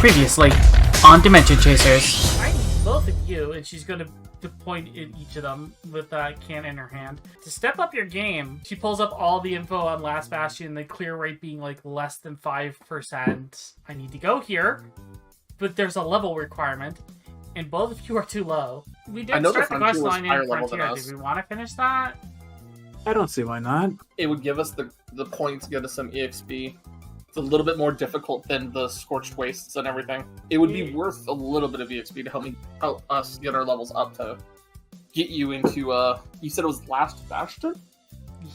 Previously on Dimension Chasers. I need both of you, and she's going to point at each of them with that can in her hand. To step up your game, she pulls up all the info on Last Bastion, the clear rate being like less than 5%. I need to go here, but there's a level requirement, and both of you are too low. We did start the quest line in Frontier. Did we want to finish that? I don't see why not. It would give us the points, give us some EXP. It's a little bit more difficult than the Scorched Wastes and everything. It would be worth a little bit of EXP to help us get our levels up to get you into, you said it was Last Bastion?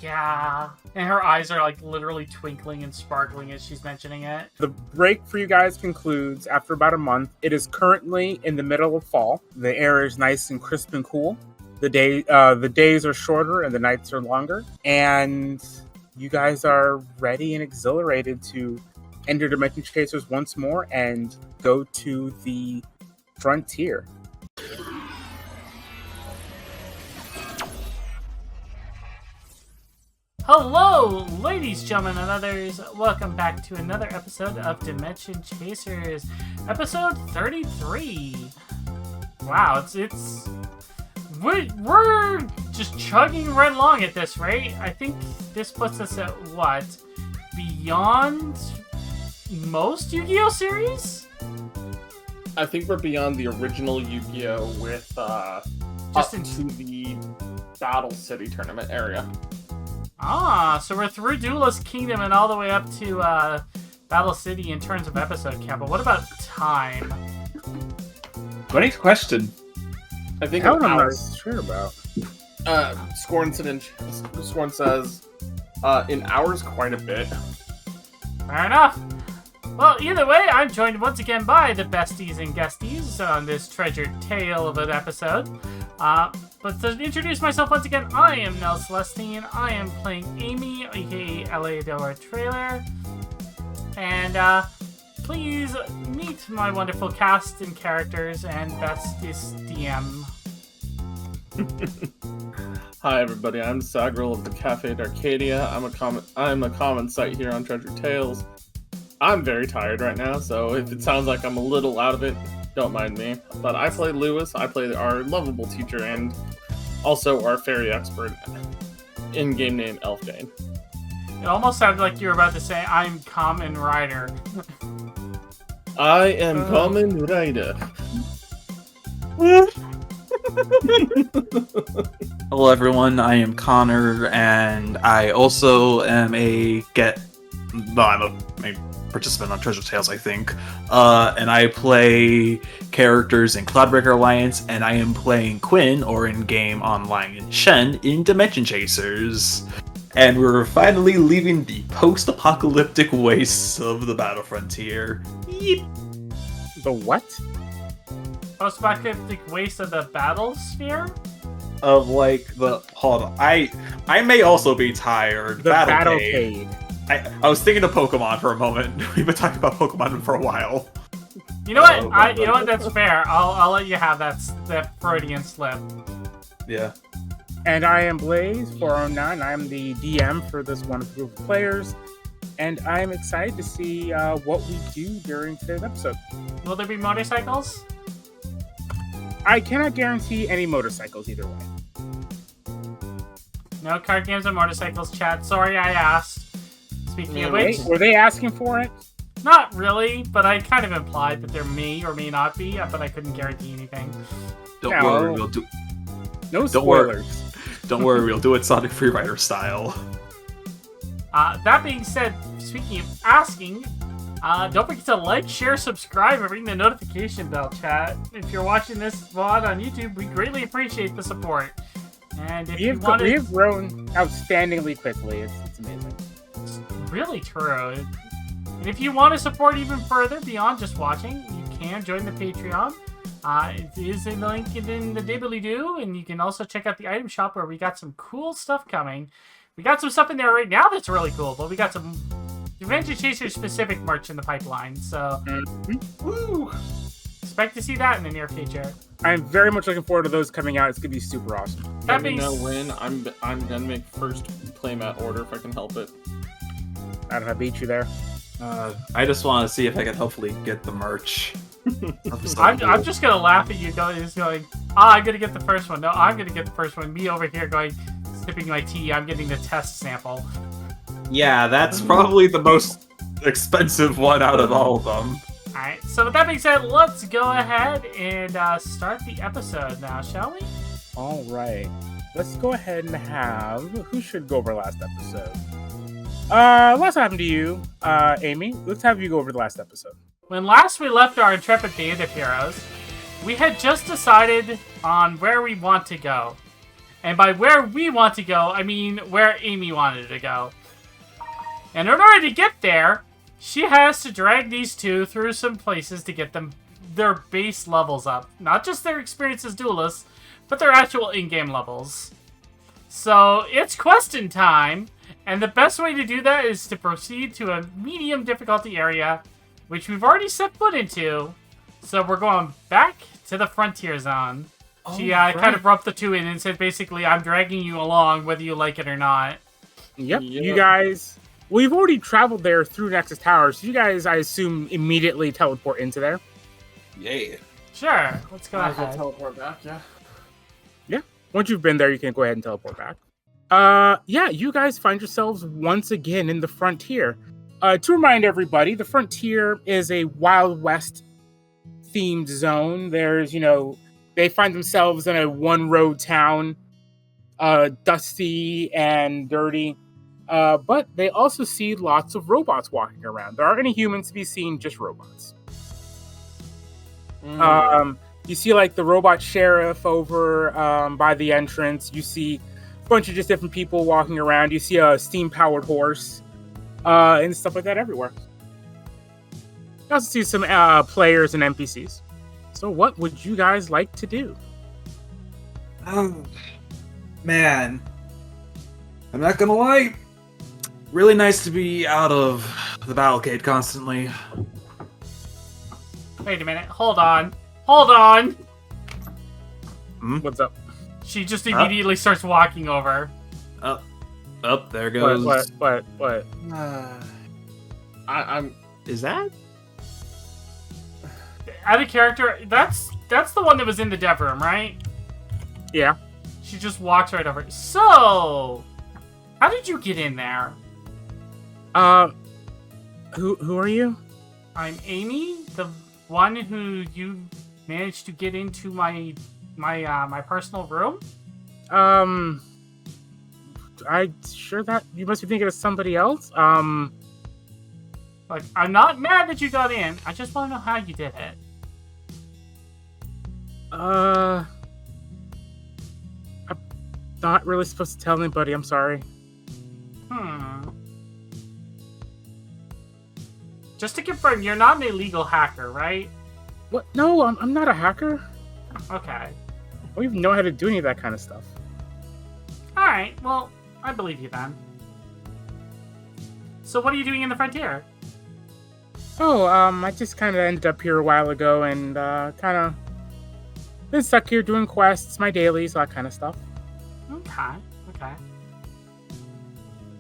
Yeah. And her eyes are like literally twinkling and sparkling as she's mentioning it. The break for you guys concludes after about a month. It is currently in the middle of fall. The air is nice and crisp and cool. The days are shorter and the nights are longer. And you guys are ready and exhilarated to enter Dimension Chasers once more and go to the frontier. Hello, ladies, gentlemen, and others. Welcome back to another episode of Dimension Chasers, episode 33. Wow, we're just chugging right along at this rate. I think this puts us at what? Beyond most Yu-Gi-Oh series? I think we're beyond the original Yu-Gi-Oh with Just into the Battle City tournament area. Ah, so we're through Duelist Kingdom and all the way up to Battle City in terms of episode count. But what about time? Great question. I think I'm not sure about. Scorn says, in hours, quite a bit. Fair enough. Well, either way, I'm joined once again by the besties and guesties on this treasured tale of an episode. But to introduce myself once again, I am Nell Celestine. I am playing Amy, aka Eleodora Trailer. And please meet my wonderful cast and characters, and that's this DM. Hi everybody, I'm Sagril of the Cafe d'Arcadia. I'm a common sight here on Treasure Tales. I'm very tired right now, so if it sounds like I'm a little out of it, don't mind me. But I play Lewis, I play our lovable teacher, and also our fairy expert, in-game name Elfdane. It almost sounded like you were about to say, I'm Common Rider. I am Common Rider. Hello everyone, I am Connor, and I also am I'm a participant on Treasure Tales, I think. And I play characters in Cloudbreaker Alliance, and I am playing Quinn, or in-game online in Shen, in Dimension Chasers. And we're finally leaving the post-apocalyptic wastes of the Battle Frontier. Yeep. The what? Post-apocalyptic waste of the battle sphere? Of hold on, I may also be tired. The Battlecade. Battlecade. I was thinking of Pokemon for a moment. We've been talking about Pokemon for a while. You know what? You know what? That's fair. I'll let you have that Freudian slip. Yeah. And I am Blaze409. I'm the DM for this wonderful group of players. And I'm excited to see what we do during today's episode. Will there be motorcycles? I cannot guarantee any motorcycles either way. No card games or motorcycles, chat. Sorry I asked. Speaking of which... Were they asking for it? Not really, but I kind of implied that there may or may not be, but I couldn't guarantee anything. Don't worry, we'll do... No spoilers. Don't worry, we'll do it Sonic Freerider style. That being said, speaking of asking, don't forget to like, share, subscribe, and ring the notification bell, chat. If you're watching this VOD on YouTube, we greatly appreciate the support. And if we have grown outstandingly quickly. It's amazing. It's really true. And if you want to support even further beyond just watching, you can join the Patreon. It is in the link in the doobly-doo, and you can also check out the item shop where we got some cool stuff coming. We got some stuff in there right now that's really cool, but we got some Dimension Chaser specific merch in the pipeline, so woo! Expect to see that in the near future. I'm very much looking forward to those coming out. It's gonna be super awesome. Let me know when. I'm gonna make first playmat order if I can help it. I don't know, beat you there. I just want to see if I can hopefully get the merch. I'm just gonna laugh at you going, I'm gonna get the first one. No, I'm gonna get the first one. Me over here going, sipping my tea. I'm getting the test sample. Yeah, that's probably the most expensive one out of all of them. Alright, so with that being said, let's go ahead and start the episode now, shall we? All right. Let's go ahead and have... Who should go over last episode? Last happened to you, Amy. Let's have you go over the last episode. When last we left our intrepid band of heroes, we had just decided on where we want to go. And by where we want to go, I mean where Amy wanted to go. And in order to get there, she has to drag these two through some places to get them their base levels up. Not just their experience as duelists, but their actual in-game levels. So, it's question time, and the best way to do that is to proceed to a medium difficulty area, which we've already set foot into. So we're going back to the frontier zone. She kind of roped the two in and said, basically, I'm dragging you along, whether you like it or not. Yep. You guys... We've already traveled there through Nexus Tower, so you guys, I assume, immediately teleport into there. Yeah. Sure, let's go ahead. Teleport back, yeah. Yeah. Once you've been there, you can go ahead and teleport back. Yeah, you guys find yourselves once again in the frontier. To remind everybody, the frontier is a Wild West themed zone. There's, they find themselves in a one-road town, dusty and dirty. But they also see lots of robots walking around. There aren't any humans to be seen, just robots. You see, like, the robot sheriff over by the entrance. You see a bunch of just different people walking around. You see a steam-powered horse and stuff like that everywhere. You also see some players and NPCs. So what would you guys like to do? Oh, man. I'm not gonna lie. Really nice to be out of the battlecade constantly. Wait a minute, hold on. Hold on! What's up? She just immediately starts walking over. Up there goes. What? I'm. Is that? Out of character, that's the one that was in the dev room, right? Yeah. She just walks right over. So, how did you get in there? Who are you? I'm Amy, the one who you managed to get into my personal room. I sure that you must be thinking of somebody else. Like, I'm not mad that you got in. I just want to know how you did it. I'm not really supposed to tell anybody. I'm sorry. Just to confirm, you're not an illegal hacker, right? What? No, I'm not a hacker. Okay. I don't even know how to do any of that kind of stuff. Alright, well, I believe you then. So what are you doing in the frontier? Oh, I just kind of ended up here a while ago and, kind of been stuck here doing quests, my dailies, that kind of stuff. Okay.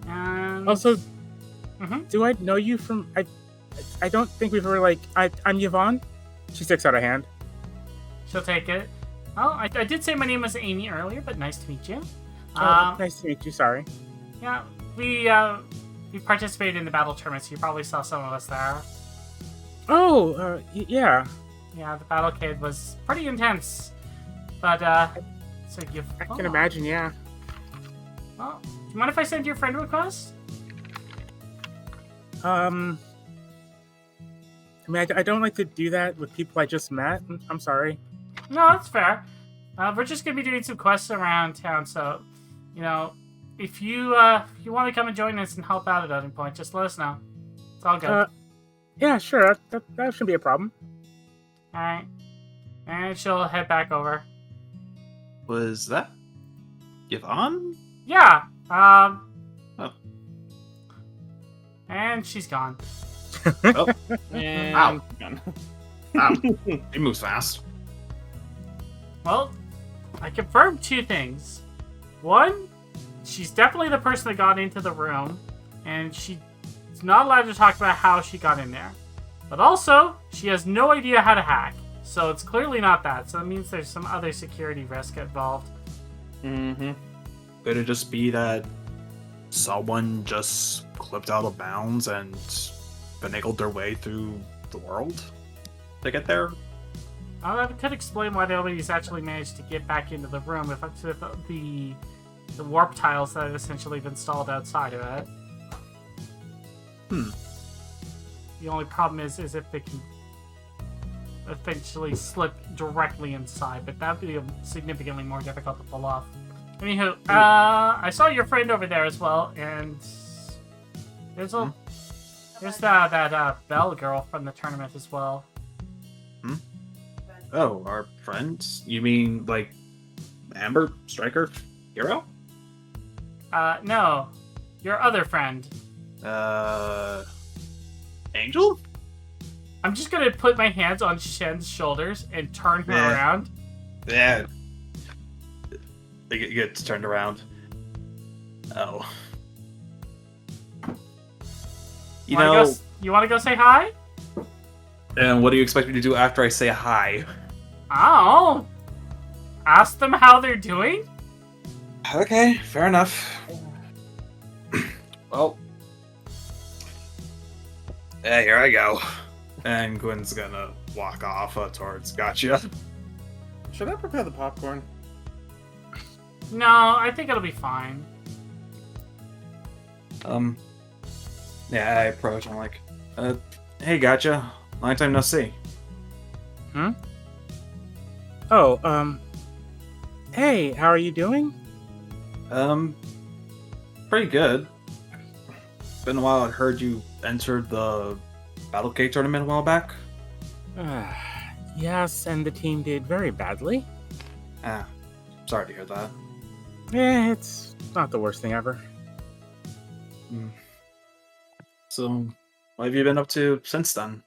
And... Also, do I know you from... I don't think we've ever, I'm Yvonne. She sticks out a hand. She'll take it. Oh, I did say my name was Amy earlier, but nice to meet you. Nice to meet you, sorry. Yeah, we participated in the battle tournament, so you probably saw some of us there. Oh, yeah. Yeah, the battlecade was pretty intense. But, so you... I can imagine, yeah. Well, do you mind if I send you a friend request? I mean, I don't like to do that with people I just met. I'm sorry. No, that's fair. We're just gonna be doing some quests around town, so, if you want to come and join us and help out at any point, just let us know. It's all good. Yeah, sure. That shouldn't be a problem. Alright. And she'll head back over. Was that Yvonne? Yeah, Oh. And she's gone. Oh. And... Ow. Ow. He moves fast. Well, I confirmed two things. One, she's definitely the person that got into the room, and she is not allowed to talk about how she got in there. But also, she has no idea how to hack. So it's clearly not that. So it means there's some other security risk involved. Mm-hmm. Could it just be that someone just clipped out of bounds and finagled their way through the world to get there? That could explain why nobody's actually managed to get back into the room if the warp tiles that have essentially been installed outside of it. The only problem is if they can eventually slip directly inside, but that would be significantly more difficult to pull off. Anywho, I saw your friend over there as well, and there's that Belle girl from the tournament as well. Oh, our friends? You mean, like, Amber, Striker, Hero? No. Your other friend. Angel? I'm just gonna put my hands on Shen's shoulders and turn her around. Yeah. It gets turned around. Oh. You wanna go say hi? And what do you expect me to do after I say hi? Oh. Ask them how they're doing? Okay, fair enough. Well. Yeah, here I go. And Gwen's gonna walk off towards Gotcha. Should I prepare the popcorn? No, I think it'll be fine. Yeah, I approach and I'm like, hey, Gotcha. Long time no see. Oh, hey, how are you doing? Pretty good. Been a while. I heard you entered the Battle Cake tournament a while back. Yes, and the team did very badly. Sorry to hear that. It's not the worst thing ever. So, what have you been up to since then?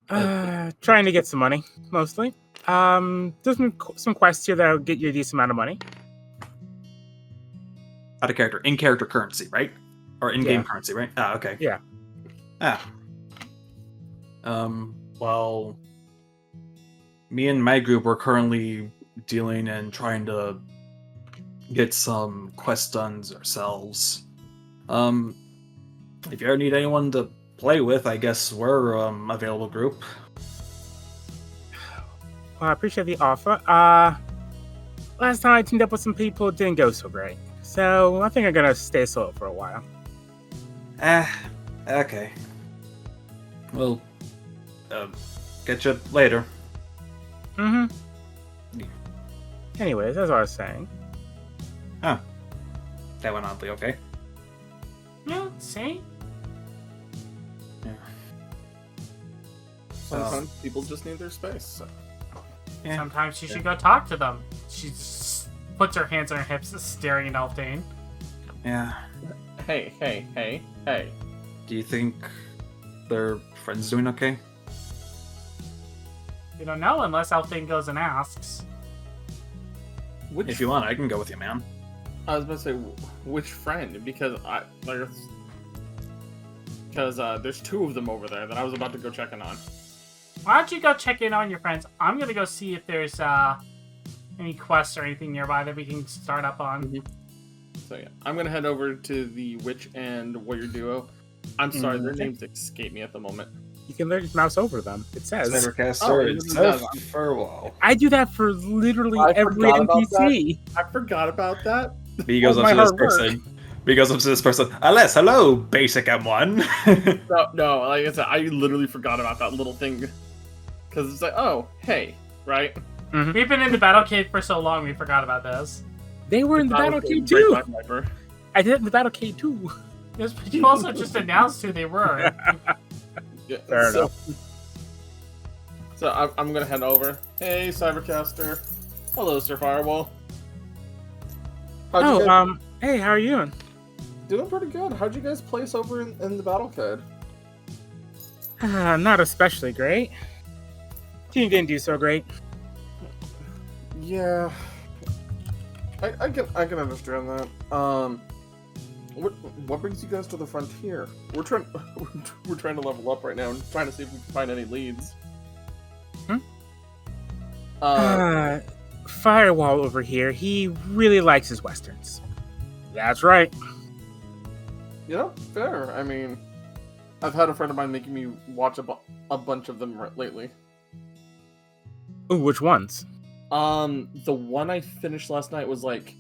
Trying to get some money, mostly. There's some quests here that'll get you a decent amount of money. Out of character, in-character currency, right? Or in-game Yeah. currency, right? Okay. Yeah. Well, me and my group are currently dealing and trying to get some quest done ourselves. If you ever need anyone to play with, I guess we're available group. Well, I appreciate the offer. Last time I teamed up with some people, it didn't go so great. So I think I'm gonna stay solo for a while. Okay. Well, catch you later. Anyways, as I was saying. That went oddly okay. Yeah, see? Sometimes people just need their space. So. Yeah. Sometimes you should go talk to them. She just puts her hands on her hips, staring at Elfdane. Yeah. Hey. Do you think their friend's doing okay? You don't know unless Elfdane goes and asks. If you want, I can go with you, man. I was about to say, which friend? Because there's two of them over there that I was about to go checking on. Why don't you go check in on your friends? I'm gonna go see if there's any quests or anything nearby that we can start up on. So yeah, I'm gonna head over to the witch and warrior duo. I'm sorry, their names escape me at the moment. You can literally just mouse over them. It says. Farewell. I do that for literally every NPC. I forgot about that. He goes up to this person. He goes up to this person. Alas, hello, basic M1. No, like I said, I literally forgot about that little thing. Because it's like, oh, hey, right? We've been in the battle cave for so long, we forgot about this. They were in the battle cave too. I did it in the battle cave too. Yes, but you also just announced who they were. Yeah, Fair enough. So I'm gonna head over. Hey, Cybercaster. Hello, Sir Firewall. Hey, how are you doing? Doing pretty good. How'd you guys place over in the Battlecade? Not especially great. Team didn't do so great. Yeah, I can understand that. What brings you guys to the frontier? We're trying to level up right now and trying to see if we can find any leads. Firewall over here, he really likes his westerns. That's right. Yeah, fair. I mean, I've had a friend of mine making me watch a bunch of them lately. Ooh, which ones? The one I finished last night was like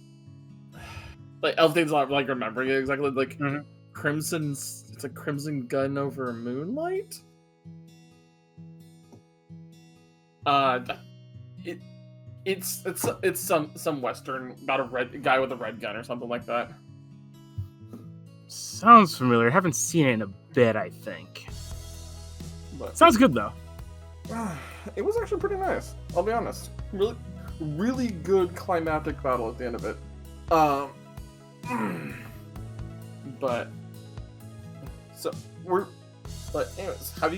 everything's not like remembering it exactly. Like Crimson's, it's a Crimson Gun Over Moonlight. It's some western about a red guy with a red gun or something like that. Sounds familiar. Haven't seen it in a bit, I think. But Sounds good though. it was actually pretty nice. I'll be honest. Really good climactic battle at the end of it. But so we're. But anyways, have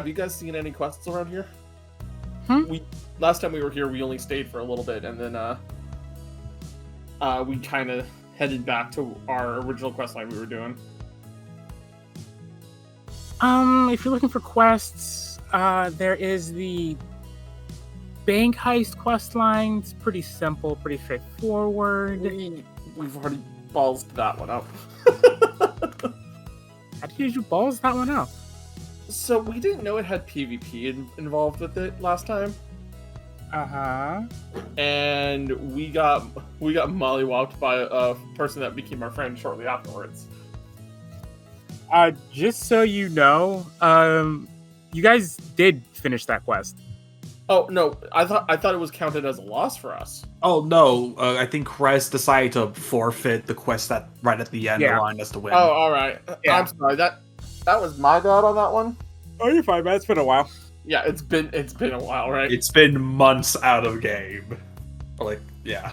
you guys seen any quests around here? Last time we were here, we only stayed for a little bit, and then we kind of headed back to our original quest line we were doing. If you're looking for quests, there is the bank heist quest line. It's pretty simple, pretty straightforward. We've already ballsed that one up. How did you balls that one up? So we didn't know it had PvP involved with it last time. And we got mollywopped by a person that became our friend shortly afterwards. Just so you know, you guys did finish that quest. Oh no, I thought it was counted as a loss for us. Oh no, I think Crest decided to forfeit the quest that right at the end allowing us to win. Oh, all right. Yeah. I'm sorry. That was my bad on that one. Oh, you're fine, man. It's been a while. Yeah, it's been a while, right? It's been months out of game. Yeah.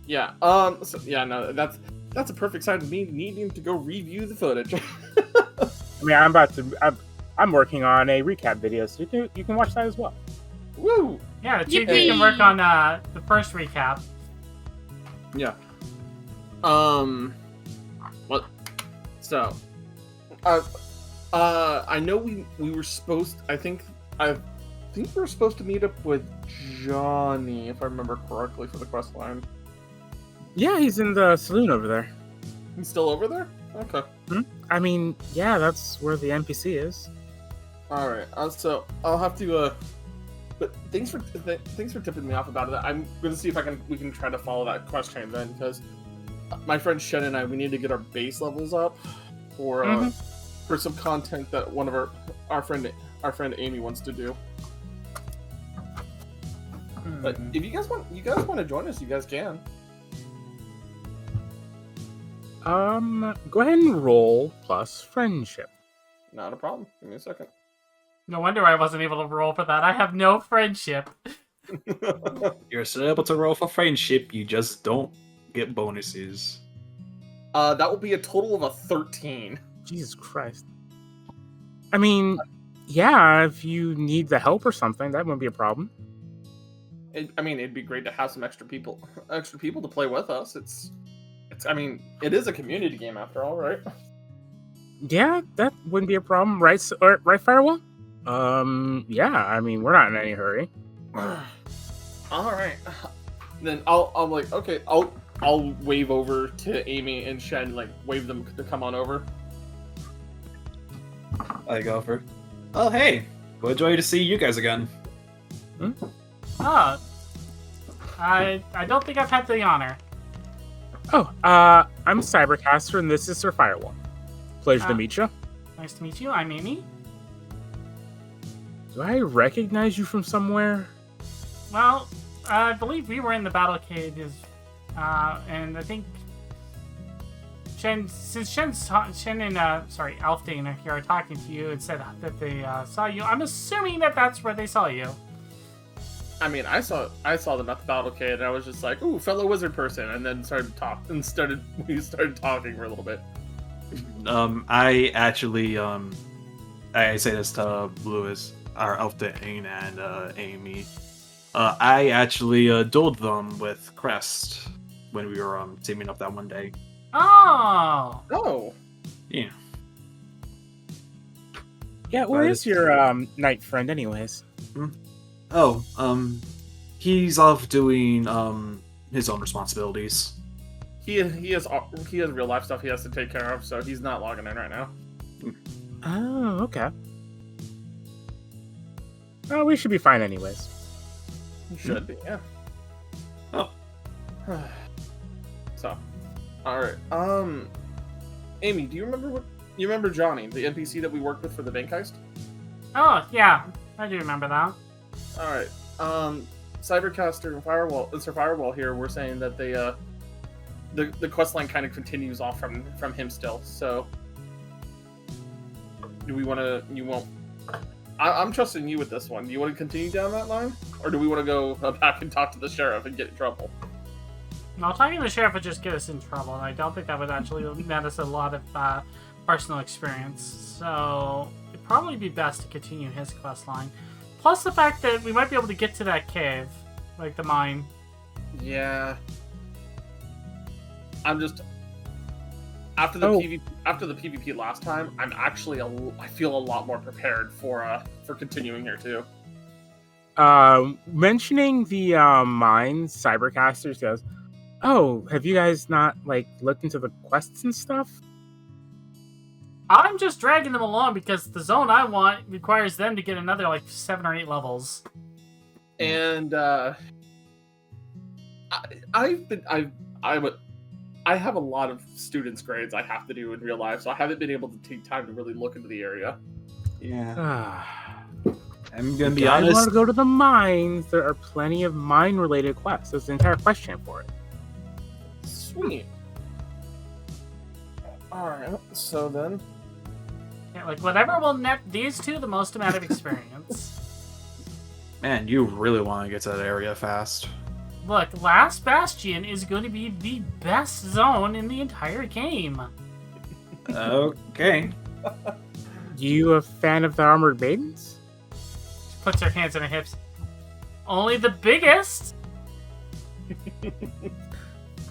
Yeah. So, yeah. No, that's a perfect sign of me needing to go review the footage. I mean, I'm working on a recap video, so you can watch that as well. Woo! Yeah, you can work on the first recap. Yeah. What? So, I know we were supposed. I think we were supposed to meet up with Johnny, if I remember correctly, for the quest line. Yeah, he's in the saloon over there. He's still over there? Okay. I mean, yeah, that's where the NPC is. All right. So I'll have to. But thanks for tipping me off about it. I'm gonna see if we can try to follow that quest chain then, because my friend Shen and we need to get our base levels up for some content that one of our friend Amy wants to do. But if you guys want to join us, you guys can. Go ahead and roll plus friendship. Not a problem. Give me a second. No wonder I wasn't able to roll for that. I have no friendship. You're still able to roll for friendship, you just don't get bonuses. That will be a total of a 13. Jesus Christ. I mean, yeah, if you need the help or something, that wouldn't be a problem. It'd be great to have some extra people to play with us. It is a community game after all, right? Yeah, that wouldn't be a problem, right? Right, Firewall? Yeah, I mean, we're not in any hurry. All right. Then I'll wave over to Amy and Shen, wave them to come on over. I go for. Oh hey, what a joy to see you guys again. Oh, I don't think I've had the honor. Oh, I'm Cybercaster, and this is Sir Firewall. Pleasure to meet you. Nice to meet you. I'm Amy. Do I recognize you from somewhere? Well, I believe we were in the battle cages, and I think Shen and Alfdane are here talking to you and said that they saw you. I'm assuming that's where they saw you. I mean, I saw them at the battlecade, and I was just like, "Ooh, fellow wizard person," and then we started talking for a little bit. I actually I say this to Lewis, our Alfdane and Amy. I actually dueled them with Crest when we were teaming up that one day. Oh! Oh. Yeah. Yeah, where is your knight friend, anyways? Oh, he's off doing his own responsibilities. He has real life stuff he has to take care of, so he's not logging in right now. Oh, okay. Oh, we should be fine, anyways. He should be, yeah. Oh. So, all right. Amy, do you remember Johnny, the NPC that we worked with for the bank heist? Oh, yeah. I do remember that. All right. Cybercaster and Firewall here were saying that they the quest line kind of continues off from him still. So, do we want to? You won't. I'm trusting you with this one. Do you want to continue down that line, or do we want to go back and talk to the sheriff and get in trouble? No, talking to the sheriff would just get us in trouble, and I don't think that would actually net us a lot of personal experience. So it'd probably be best to continue his quest line. Plus the fact that we might be able to get to that cave, like the mine. Yeah. I'm just after the PvP last time. I'm actually I feel a lot more prepared for continuing here too. Mentioning the mines, Cybercaster says, "Oh, have you guys not looked into the quests and stuff?" I'm just dragging them along because the zone I want requires them to get another 7 or 8 levels. And I have a lot of students' grades I have to do in real life, so I haven't been able to take time to really look into the area. Yeah. I'm gonna be I honest. want to go to the mines. There are plenty of mine-related quests. There's an entire question for it. Sweet. Alright, so then... Yeah, whatever will net these two the most amount of experience. Man, you really want to get to that area fast. Look, Last Bastion is going to be the best zone in the entire game. Okay. You a fan of the Armored Maidens? She puts her hands on her hips. Only the biggest?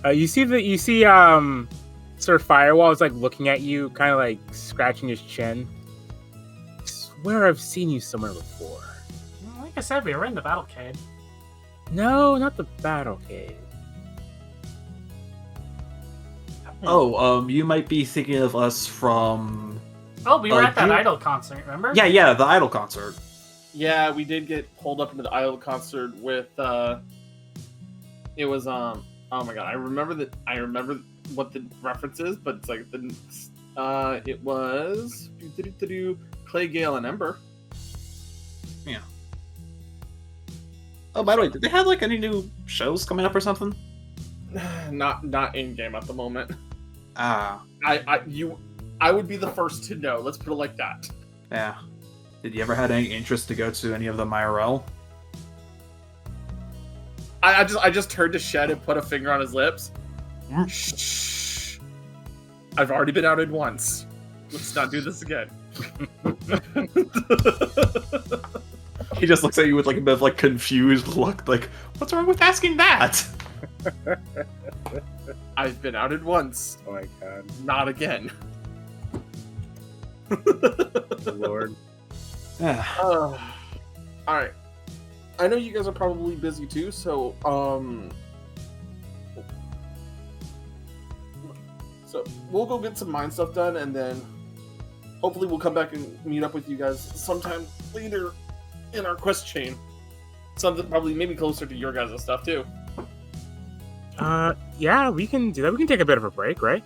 You see Sir Firewall is looking at you, kind of scratching his chin. I swear I've seen you somewhere before. Well, like I said, we were in the Battlecade. No, not the Battlecade. Oh, you might be thinking of us from... Oh, we were at that Idol concert, remember? Yeah, the Idol concert. Yeah, we did get pulled up into the Idol concert with, it was, oh my god, I remember what the reference is, but it's it was Clay, Gale, and Ember. Yeah. Oh, by the way, did they have any new shows coming up or something? Not in game at the moment. Ah. I would be the first to know. Let's put it like that. Yeah. Did you ever had any interest to go to any of them IRL? I just turned to Shed and put a finger on his lips. Shh. I've already been outed once. Let's not do this again. He just looks at you with a bit of confused look, what's wrong with asking that? I've been outed once. Oh my god. Not again. Lord. Alright. I know you guys are probably busy too, so we'll go get some mine stuff done, and then hopefully we'll come back and meet up with you guys sometime later in our quest chain. Something probably maybe closer to your guys' stuff too. Yeah, we can do that. We can take a bit of a break, right?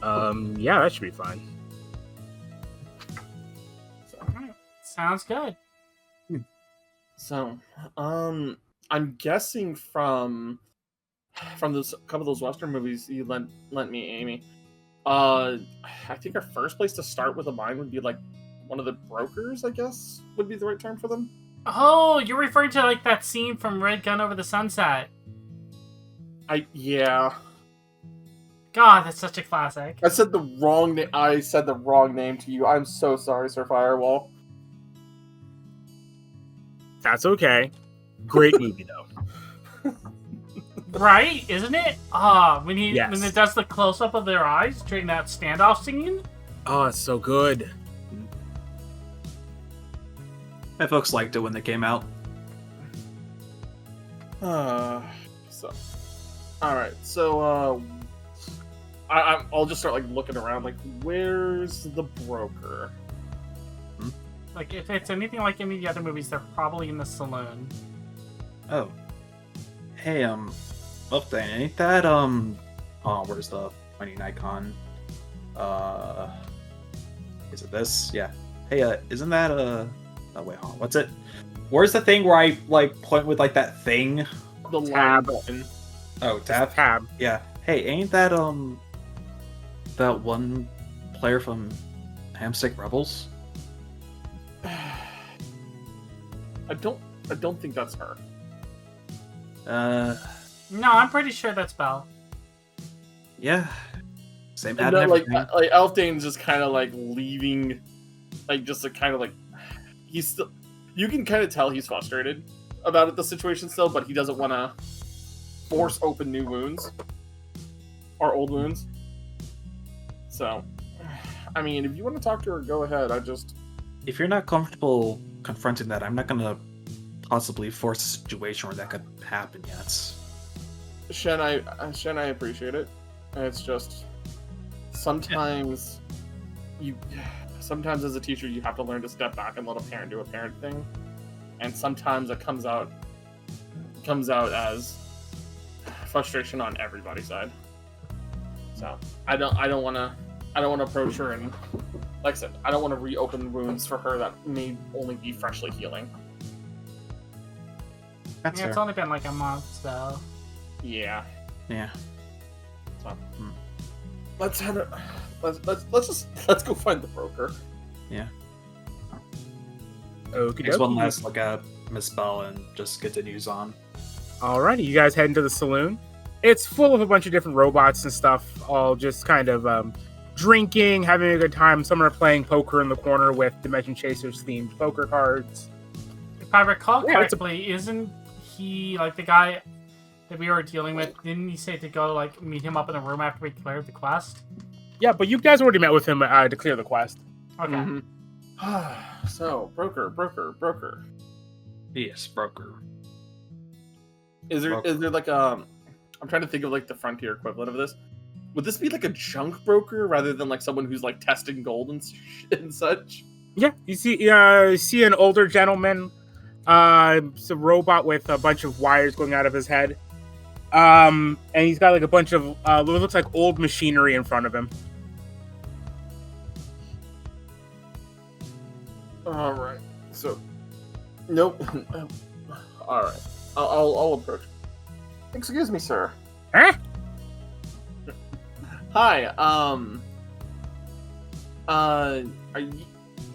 Yeah, that should be fine. Sounds good. So, I'm guessing from those couple of those Western movies you lent me, Amy. I think our first place to start with a mine would be one of the brokers, I guess, would be the right term for them. Oh, you're referring to that scene from Red Gun Over the Sunset. Yeah. God, that's such a classic. I said the wrong name to you. I'm so sorry, Sir Firewall. That's okay. Great movie, though. Right, isn't it? When it does the close up of their eyes during that standoff scene. Oh, it's so good. My folks liked it when they came out. All right. So, I'll just start like looking around. Like, where's the broker? Like, if it's anything like any of the other movies, they're probably in the saloon. Oh. Hey, Wolfgang, ain't that, where's the pointing icon? Is it this? Yeah. Hey, isn't that, oh, wait, hold on, what's it? Where's the thing where I, like, point with, like, that thing? The Tab. line button. Oh, tab? Tab. Yeah. Hey, ain't that, that one player from Hamstick Rebels? I don't think that's her. No, I'm pretty sure that's Belle. Yeah. Same And hat then, and like everything. Elfdane's just kind of like leaving, like just a kind of like he's still. You can kind of tell he's frustrated about the situation still, but he doesn't want to force open new wounds or old wounds. So, I mean, if you want to talk to her, go ahead. If you're not comfortable confronting that, I'm not gonna possibly force a situation where that could happen yet. Shen, I appreciate it. It's just sometimes sometimes as a teacher you have to learn to step back and let a parent do a parent thing, and sometimes it comes out as frustration on everybody's side. So I don't want to approach her, and like I said, I don't want to reopen wounds for her that may only be freshly healing. That's It's fair. only been like a month, so. Yeah. Yeah. So let's go find the broker. Yeah. Okie Takes one dokie. last look at Miss Bell and just continues on. Alrighty, you guys head into the saloon. It's full of a bunch of different robots and stuff, all just kind of drinking, having a good time. Some are playing poker in the corner with Dimension Chasers themed poker cards. If I recall Yeah, it's correctly, isn't he like the guy that we were dealing with? Didn't he say to go like meet him up in a room after we cleared the quest? Yeah, but you guys already met with him to clear the quest. Okay. Mm-hmm. So, broker. Yes, broker. Is there Broker. like I'm trying to think of like the frontier equivalent of this. Would this be like a junk broker rather than like someone who's like testing gold and such? Yeah, you see an older gentleman. It's a robot with a bunch of wires going out of his head. And he's got like a bunch of what looks like old machinery in front of him. All right. So, nope. All right. I'll approach. Excuse me, sir. Huh? Hi.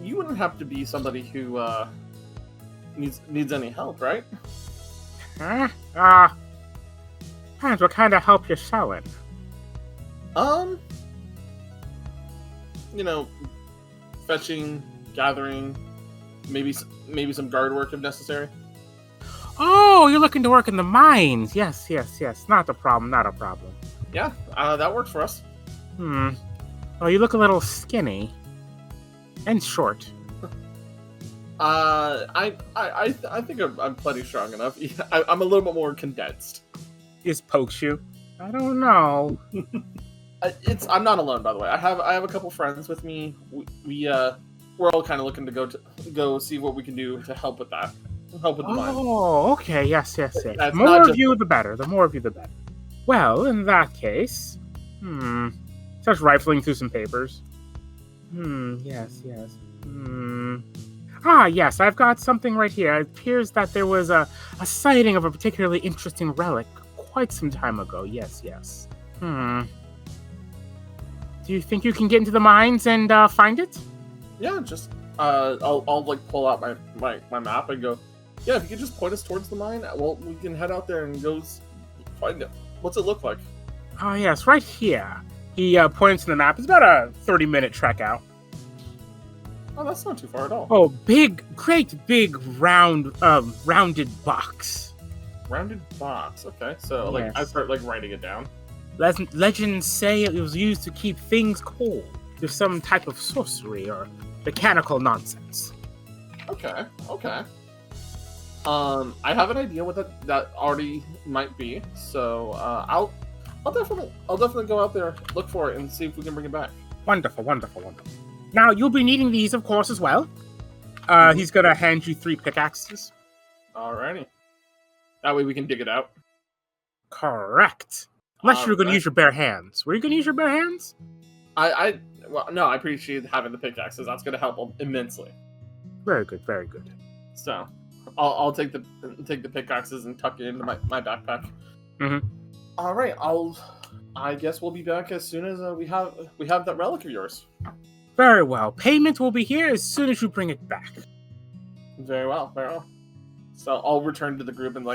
You wouldn't have to be somebody who needs any help, right? Huh? Depends what kind of help you're selling. Fetching, gathering, maybe some guard work if necessary. Oh, you're looking to work in the mines. Yes. Not a problem. Yeah, that works for us. Well, you look a little skinny. And short. I think I'm plenty strong enough. I'm a little bit more condensed. Just pokes you. I don't know. I'm not alone, by the way. I have a couple friends with me. We're all kind of looking to go see what we can do to help with that. Help with the mine. Oh, okay. Yes. That's The not more of just- you, the better. Well, in that case, starts rifling through some papers. Yes. Yes, I've got something right here. It appears that there was a sighting of a particularly interesting relic quite some time ago. Yes. Do you think you can get into the mines and find it? Yeah, just I'll like pull out my map and go. Yeah, if you could just point us towards the mine, well, we can head out there and go find it. What's it look like? Oh, yes, right here. He points to the map. It's about a 30-minute trek out. Oh, that's not too far at all. Oh, great big rounded box. Rounded box. Okay, so like I Yes. start like writing it down. Legends say it was used to keep things cold through some type of sorcery or mechanical nonsense. Okay. I have an idea what that already might be. So I'll definitely go out there, look for it, and see if we can bring it back. Wonderful. Now, you'll be needing these, of course, as well. He's going to hand you 3 pickaxes. Alrighty. That way we can dig it out. Correct. Unless you were going to Alright. use your bare hands. Were you going to use your bare hands? No, I appreciate having the pickaxes. That's going to help immensely. Very good. So, I'll take the pickaxes and tuck it into my backpack. Mhm. All right, I guess we'll be back as soon as we have that relic of yours. Very well. Payment will be here as soon as you bring it back. Very well. So I'll return to the group and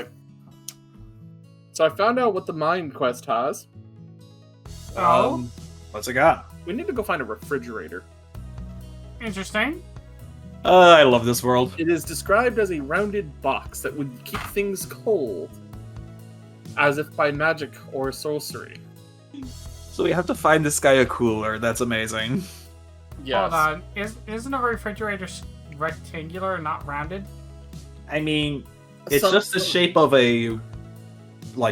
So I found out what the mine quest has. What's it got? We need to go find a refrigerator. Interesting. I love this world. It is described as a rounded box that would keep things cold, as if by magic or sorcery. So we have to find this guy a cooler. That's amazing. Yes. Hold on. Isn't a refrigerator rectangular and not rounded? I mean, it's Some- just the shape of a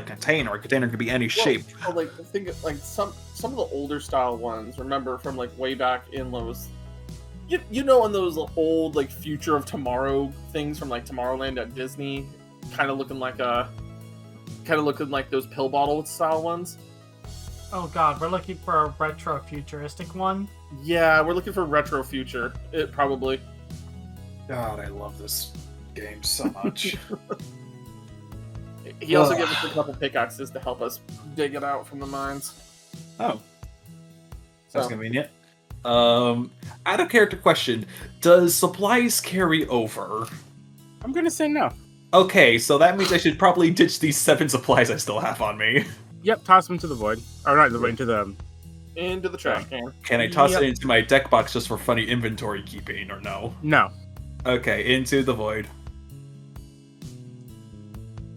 container. A container could be any shape. Well, like think of, like some of the older style ones. Remember from like way back in those, you know, in those old like Future of Tomorrow things from like Tomorrowland at Disney, kind of looking like those pill bottle style ones. Oh god, we're looking for a retro futuristic one. Yeah, we're looking for retro future. It probably. God, I love this game so much. He also gave us a couple pickaxes to help us dig it out from the mines. Oh, that's So, convenient. Out of character question: does supplies carry over? I'm going to say no. Okay, so that means I should probably ditch these 7 supplies I still have on me. Yep, toss them to the void. Or not the void, into the... into the trash can. Can I toss Yep. it into my deck box just for funny inventory keeping, or no? No. Okay, into the void.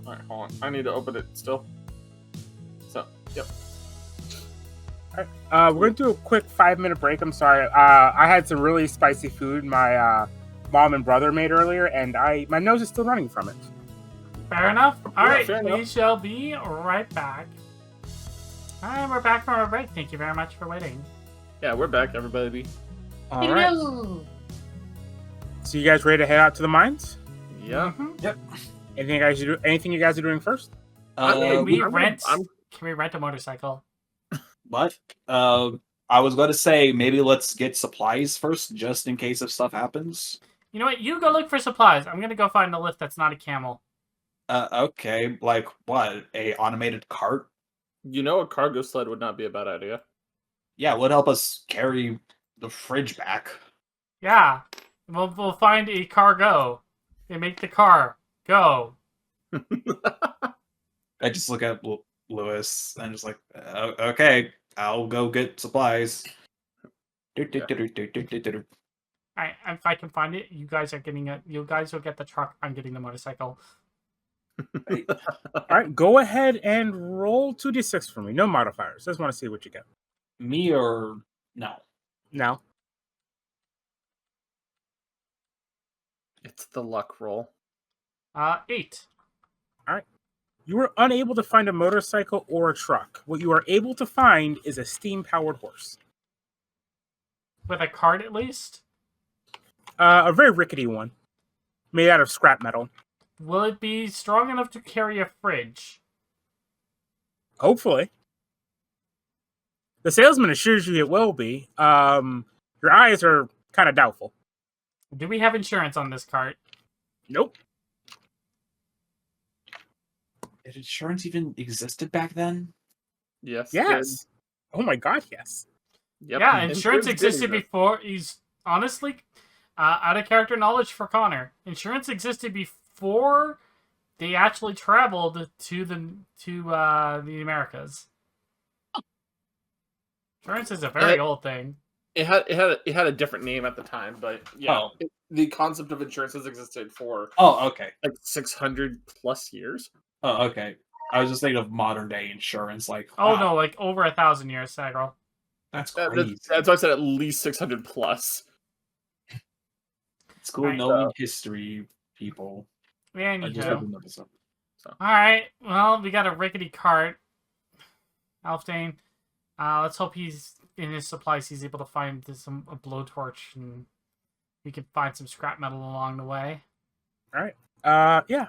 Alright, hold on. I need to open it still. So, yep. We're going to do a quick 5-minute break. I'm sorry. I had some really spicy food my mom and brother made earlier, and my nose is still running from it. Fair enough. Alright, fair we enough. shall be right back. Alright, we're back from our break. Thank you very much for waiting. Yeah, we're back, everybody. All right. So you guys ready to head out to the mines? Yeah. Mhm. Anything you guys are doing first? Can we I'm- rent? I'm- Can we rent a motorcycle? What? I was going to say maybe let's get supplies first, just in case if stuff happens. You know what? You go look for supplies. I'm gonna go find a lift that's not a camel. Okay, like what? A automated cart? You know, a cargo sled would not be a bad idea. Yeah, would help us carry the fridge back. Yeah, we'll find a cargo and make the car go. I just look at Lewis and just like, okay, I'll go get supplies. Alright, if I can find it, you guys are getting it. You guys will get the truck. I'm getting the motorcycle. All right, go ahead and roll 2d6 for me. No modifiers. Just want to see what you get. Me or no? No. It's the luck roll. 8. You were unable to find a motorcycle or a truck. What you are able to find is a steam-powered horse. With a cart, at least. A very rickety one, made out of scrap metal. Will it be strong enough to carry a fridge? Hopefully. The salesman assures you it will be. Your eyes are kind of doubtful. Do we have insurance on this cart? Nope. Did insurance even existed back then? Yes. Yes. Oh my god, yes. Yep. Yeah, insurance did existed exist. before. He's honestly out of character knowledge for Connor. Insurance existed before they actually traveled to the Americas. Insurance is a very old thing. It had a different name at the time, but yeah, Oh. the concept of insurance has existed for Oh, okay. like 600 plus years. Oh, okay. I was just thinking of modern day insurance. Like, Oh wow, no, like over 1,000 years, Sagrel. that's That's, crazy. that's why I said at least 600 plus. It's cool Alright. knowing history, people. Yeah, I just anywho. had another something. Alright, well, we got a rickety cart. Alfdane. Let's hope he's in his supplies. He's able to find a blowtorch, and we can find some scrap metal along the way. All right. Yeah.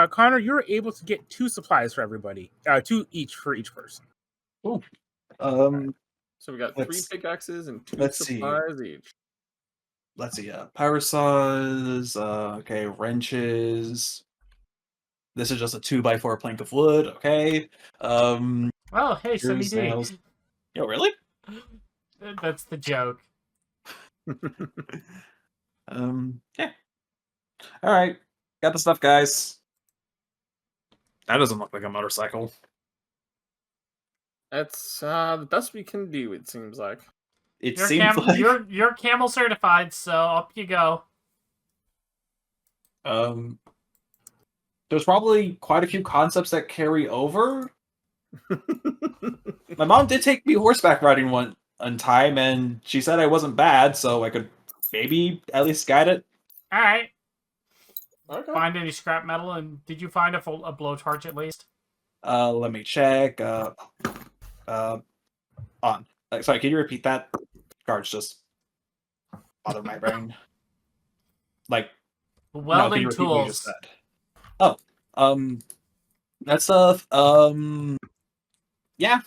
Connor, you're able to get 2 supplies for everybody. 2 each for each person. Cool. So we got 3 pickaxes and 2 let's see. supplies each. Let's see. Power saws. Okay, wrenches. This is just a 2x4 plank of wood. Okay. Oh, hey, Sunny Here's D. nails. Yo, really? That's the joke. Yeah. All right. Got the stuff, guys. That doesn't look like a motorcycle. That's the best we can do, it seems like. It You're seems like you're camel certified, so up you go. there's probably quite a few concepts that carry over. My mom did take me horseback riding one time, and she said I wasn't bad, so I could maybe at least guide it. All right. Okay. Find any scrap metal, and did you find a blowtorch at least? Let me check. On. Sorry, can you repeat that? Cards just bothered my brain. Like, Welding can you repeat what you tools. just said? Oh, that stuff. Yeah,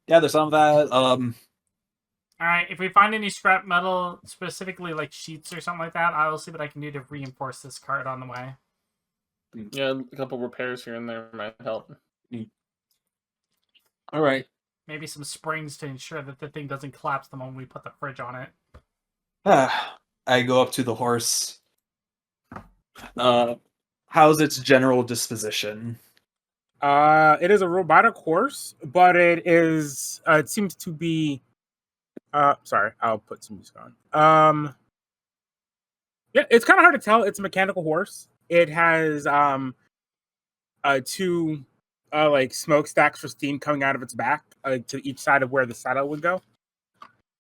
there's some of that. All right. If we find any scrap metal, specifically like sheets or something like that, I will see what I can do to reinforce this cart on the way. Yeah, a couple repairs here and there might help. All right. Maybe some springs to ensure that the thing doesn't collapse the moment we put the fridge on it. I go up to the horse. How's its general disposition? It is a robotic horse, but it is. It seems to be. Sorry, I'll put some music on. Yeah, it's kind of hard to tell. It's a mechanical horse. It has 2 like smokestacks for steam coming out of its back to each side of where the saddle would go,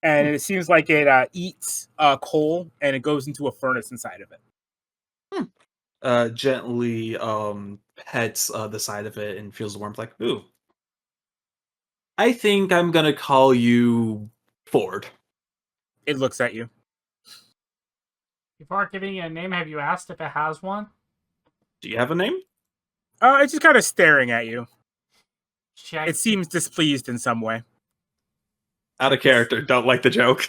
and it seems like it eats coal and it goes into a furnace inside of it. Gently pets the side of it and feels the warmth. Like, ooh, I think I'm gonna call you Ford. It looks at you. Before giving it a name, have you asked if it has one? Do you have a name? It's just kind of staring at you. Check. It seems displeased in some way. Out of character. Don't like the joke.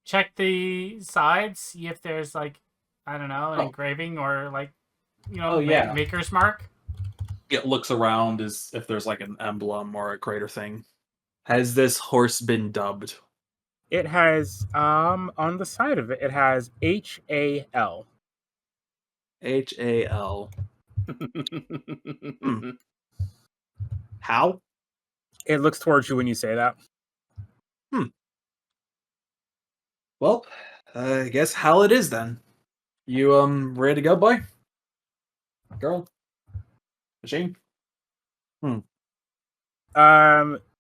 Check the sides. See if there's like, I don't know, an Oh. engraving or like, Oh, yeah. maker's mark. It looks around as if there's like an emblem or a greater thing. Has this horse been dubbed? It has on the side of it. It has HAL. HAL. How? It looks towards you when you say that. Well, I guess Hal it is then. You ready to go, boy? Girl? Machine?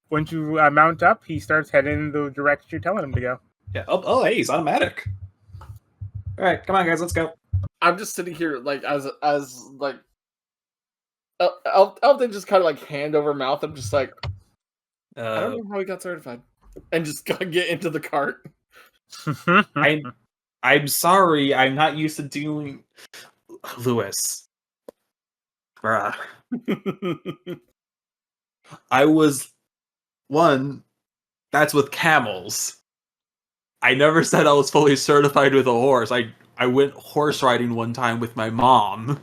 Once you mount up, he starts heading in the direction you're telling him to go. Yeah. Oh, hey, he's automatic. All right, come on, guys, let's go. I'm just sitting here like as like Elton just kind of like hand over mouth. I'm just like, I don't know how he got certified, and just gotta get into the cart. I'm sorry, I'm not used to doing Lewis. Bruh. I was one. That's with camels. I never said I was fully certified with a horse. I went horse riding one time with my mom.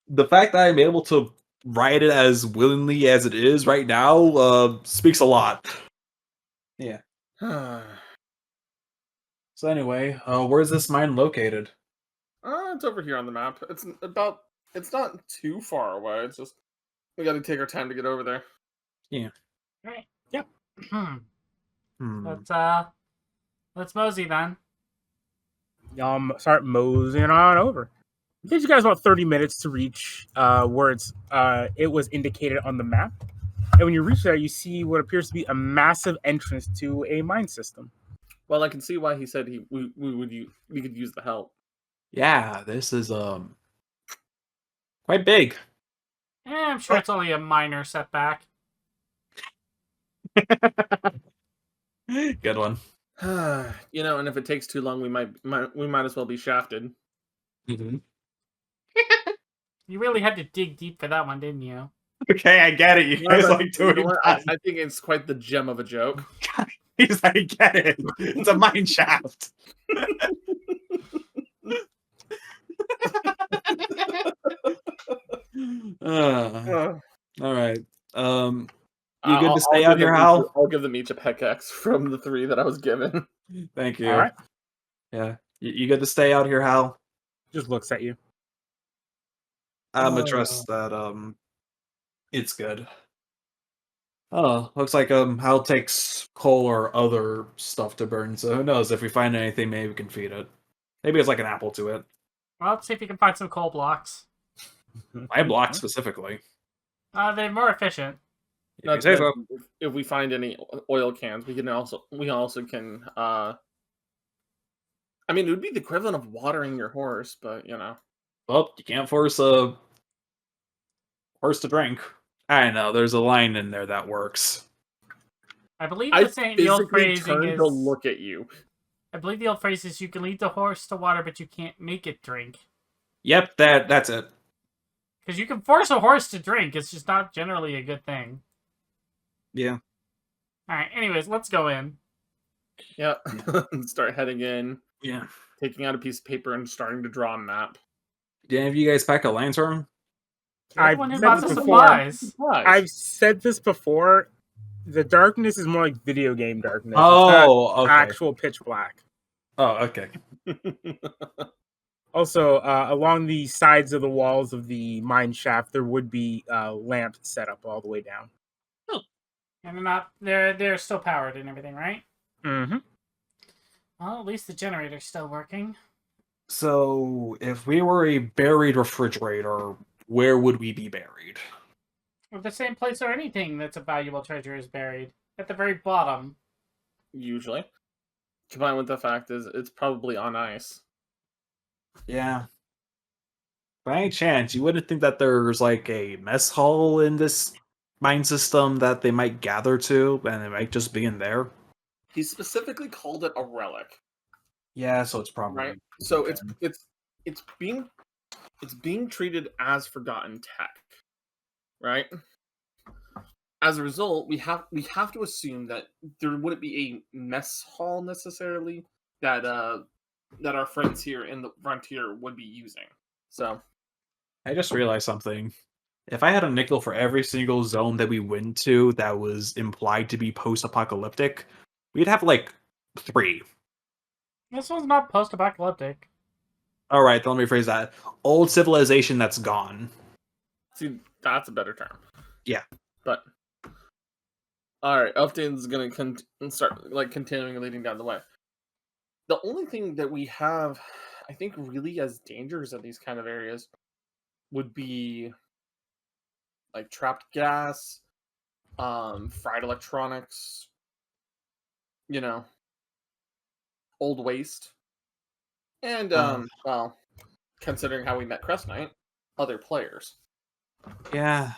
The fact that I'm able to ride it as willingly as it is right now speaks a lot. Yeah. So anyway, where's this mine located? It's over here on the map. It's not too far away. It's just we got to take our time to get over there. Yeah. Right. Yep. Let's mosey then. Start moseying on over. It takes you guys about 30 minutes to reach where it was indicated on the map. And when you reach there, you see what appears to be a massive entrance to a mine system. Well, I can see why he said we could use the help. Yeah, this is quite big. I'm sure it's only a minor setback. Good one. You know, and if it takes too long, we might as well be shafted. Mm-hmm. You really had to dig deep for that one, didn't you? Okay, I get it. You guys like doing You know what? that. I think it's quite the gem of a joke. He's like, get it. It's a mine shaft. All right. You good to stay out here, Hal? I'll give them each a pickaxe from the 3 that I was given. Thank you. All right. Yeah. You good to stay out here, Hal? Just looks at you. I'm gonna trust that it's good. Oh, looks like Hal takes coal or other stuff to burn, so who knows, if we find anything, maybe we can feed it. Maybe it's like an apple to it. Well, let's see if you can find some coal blocks. My block specifically. They're more efficient. Not If you say to so. mention, if we find any oil cans, we also can. I mean, it would be the equivalent of watering your horse, but you know. Well, you can't force a horse to drink. I know, there's a line in there that works. I believe I the old physically phrasing turned is. to look at you. I believe the old phrase is you can lead the horse to water, but you can't make it drink. Yep, that's it. Because you can force a horse to drink, it's just not generally a good thing. Yeah. Alright, anyways, let's go in. Yeah, start heading in, Yeah. taking out a piece of paper and starting to draw a map. Did any of you guys pack a lantern? I've Everyone who said bought this the before. supplies. I've said this before. The darkness is more like video game darkness. Oh, it's not okay. actual pitch black. Oh, okay. Also, along the sides of the walls of the mine shaft, there would be lamps set up all the way down. And they're still powered and everything, right? Mm-hmm. Well, at least the generator's still working. So, if we were a buried refrigerator, where would we be buried? Or the same place where anything that's a valuable treasure is buried. At the very bottom. Usually, combined with the fact is it's probably on ice. Yeah. By any chance, you wouldn't think that there's like a mess hall in this mine system that they might gather to, and it might just be in there? He specifically called it a relic, Yeah, so it's probably right? So it's being treated as forgotten tech, right? As a result, we have to assume that there wouldn't be a mess hall necessarily that our friends here in the frontier would be using. So I just realized something. If I had a nickel for every single zone that we went to that was implied to be post-apocalyptic, we'd have like 3. This one's not post-apocalyptic. All right, then let me rephrase that. Old civilization that's gone. see, that's a better term. Yeah. But all right, Elfdane's gonna start like continuing leading down the way. The only thing that we have, I think, really as dangers in these kind of areas would be like trapped gas, fried electronics, old waste, and well, considering how we met Crest Knight, other players. Yeah.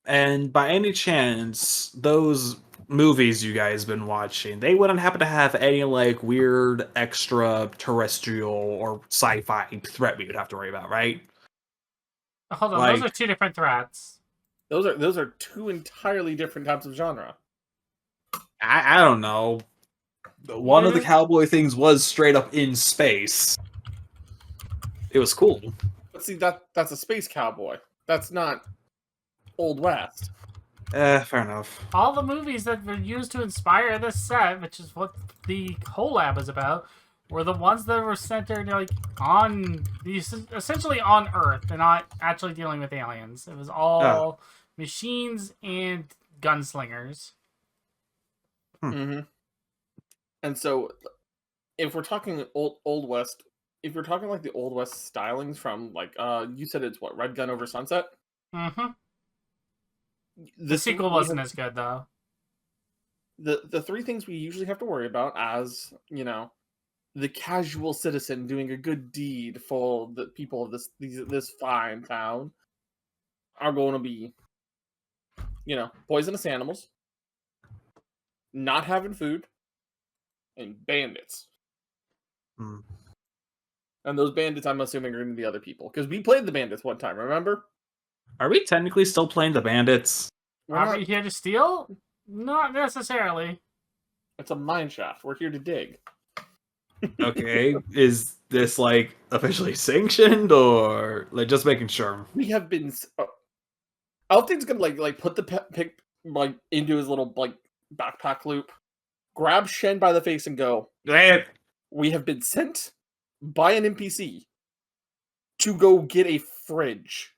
And by any chance, those movies you guys been watching, they wouldn't happen to have any like weird extraterrestrial or sci-fi threat we would have to worry about, right? Hold on, Like- those are two different threats. Those are 2 entirely different types of genre. I don't know. One of the cowboy things was straight up in space. It was cool. But see, that's a space cowboy. That's not Old West. Fair enough. All the movies that were used to inspire this set, which is what the whole lab is about, were the ones that were centered like on these, essentially on Earth. They're not actually dealing with aliens. It was all machines and gunslingers. Mm-hmm. And so, if we're talking Old West if you're talking like the Old West stylings from like you said it's what, Red Gun Over Sunset? Mm-hmm. The sequel wasn't as good though. The three things we usually have to worry about as, the casual citizen doing a good deed for the people of this fine town are going to be, poisonous animals, not having food, and bandits. Hmm. And those bandits, I'm assuming, are going to be other people. Because we played the bandits one time, remember? Are we technically still playing the bandits? Are we here to steal? Not necessarily. It's a mine shaft. We're here to dig. Okay, is this like officially sanctioned or like just making sure? We have been. Elfting's gonna like put the pick like into his little like backpack loop, grab Shen by the face, and go. We have been sent by an NPC to go get a fridge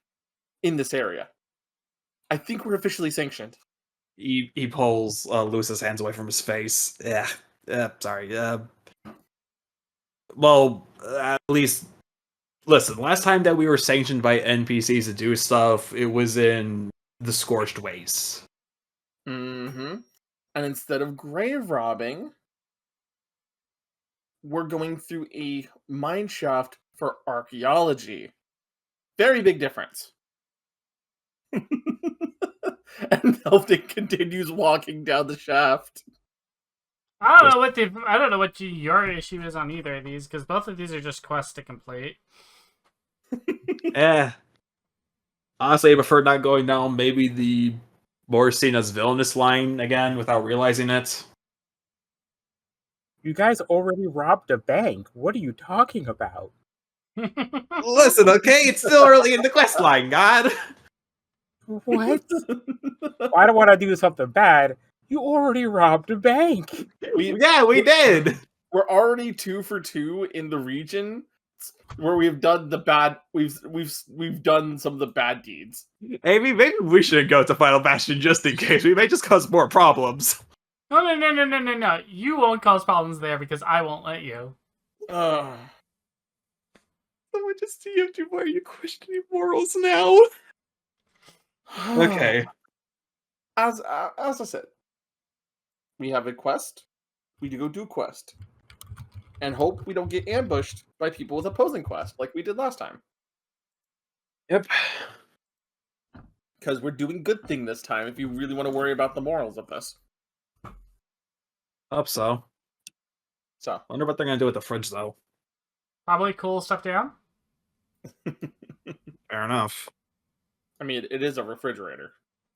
in this area. I think we're officially sanctioned. He pulls Lewis's hands away from his face. Sorry. Well, at least listen. Last time that we were sanctioned by NPCs to do stuff, it was in the Scorched Waste. Mm-hmm. And instead of grave robbing, we're going through a mine shaft for archaeology. Very big difference. And Elfting continues walking down the shaft. I don't know what your issue is on either of these, because both of these are just quests to complete. Honestly, I prefer not going down maybe the more seen as villainous line again without realizing it. You guys already robbed a bank. What are you talking about? Listen, okay, it's still early in the quest line, God. What? I don't want to do something bad. You already robbed a bank. We did. We're already 2 for 2 in the region where we've done the bad. We've done some of the bad deeds. Maybe we shouldn't go to Final Bastion just in case. We may just cause more problems. No. You won't cause problems there because I won't let you. Someone just DM'd you. Why are you questioning morals now? Okay. As I said, we have a quest. We go do a quest. And hope we don't get ambushed by people with opposing quests like we did last time. Yep. Because we're doing good thing this time if you really want to worry about the morals of this. Hope so. So, Wonder what they're gonna do with the fridge though. Probably cool stuff down. Fair enough. I mean, it is a refrigerator.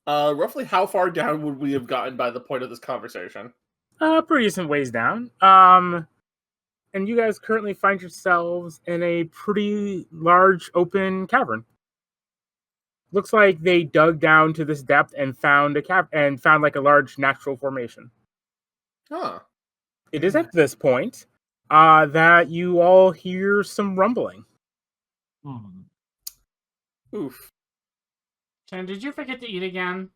Roughly how far down would we have gotten by the point of this conversation? Pretty decent ways down. And you guys currently find yourselves in a pretty large open cavern. Looks like they dug down to this depth and found found like a large natural formation. Huh. It is at this point that you all hear some rumbling. Oof. Shannon, did you forget to eat again?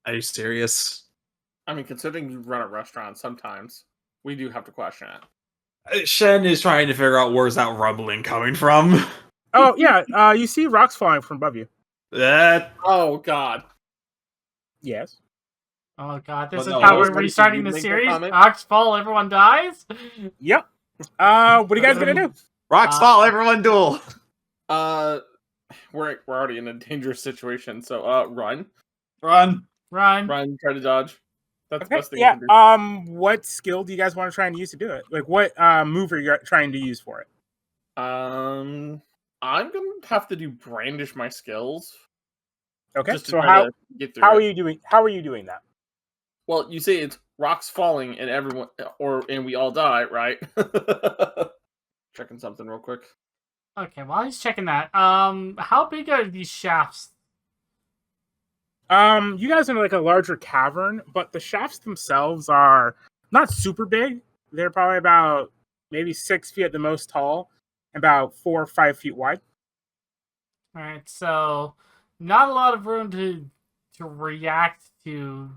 Are you serious? I mean, considering you run a restaurant, sometimes we do have to question it. Shen is trying to figure out where's that rumbling coming from. Oh yeah, you see rocks flying from above you. Oh God. Yes. Oh God, this Well, is no, how I was we're ready restarting to the make a series. comment. Ox fall, everyone dies. Yep. What are you guys gonna do? Rocks fall, everyone duel. We're already in a dangerous situation, so run, Run. Run. try to dodge. That's the Okay. best thing Yeah. you can do. What skill do you guys want to try and use to do it? Like, what move are you trying to use for it? I'm gonna have to do brandish my skills. Okay. Just to So try to get through how are it. you doing? How are you doing that? Well, you say it's rocks falling and everyone, and we all die, right? Checking something real quick. Okay, while he's checking that, how big are these shafts? You guys are in like a larger cavern, but the shafts themselves are not super big. They're probably about maybe 6 feet at the most tall, about 4 or 5 feet wide. All right, so not a lot of room to react to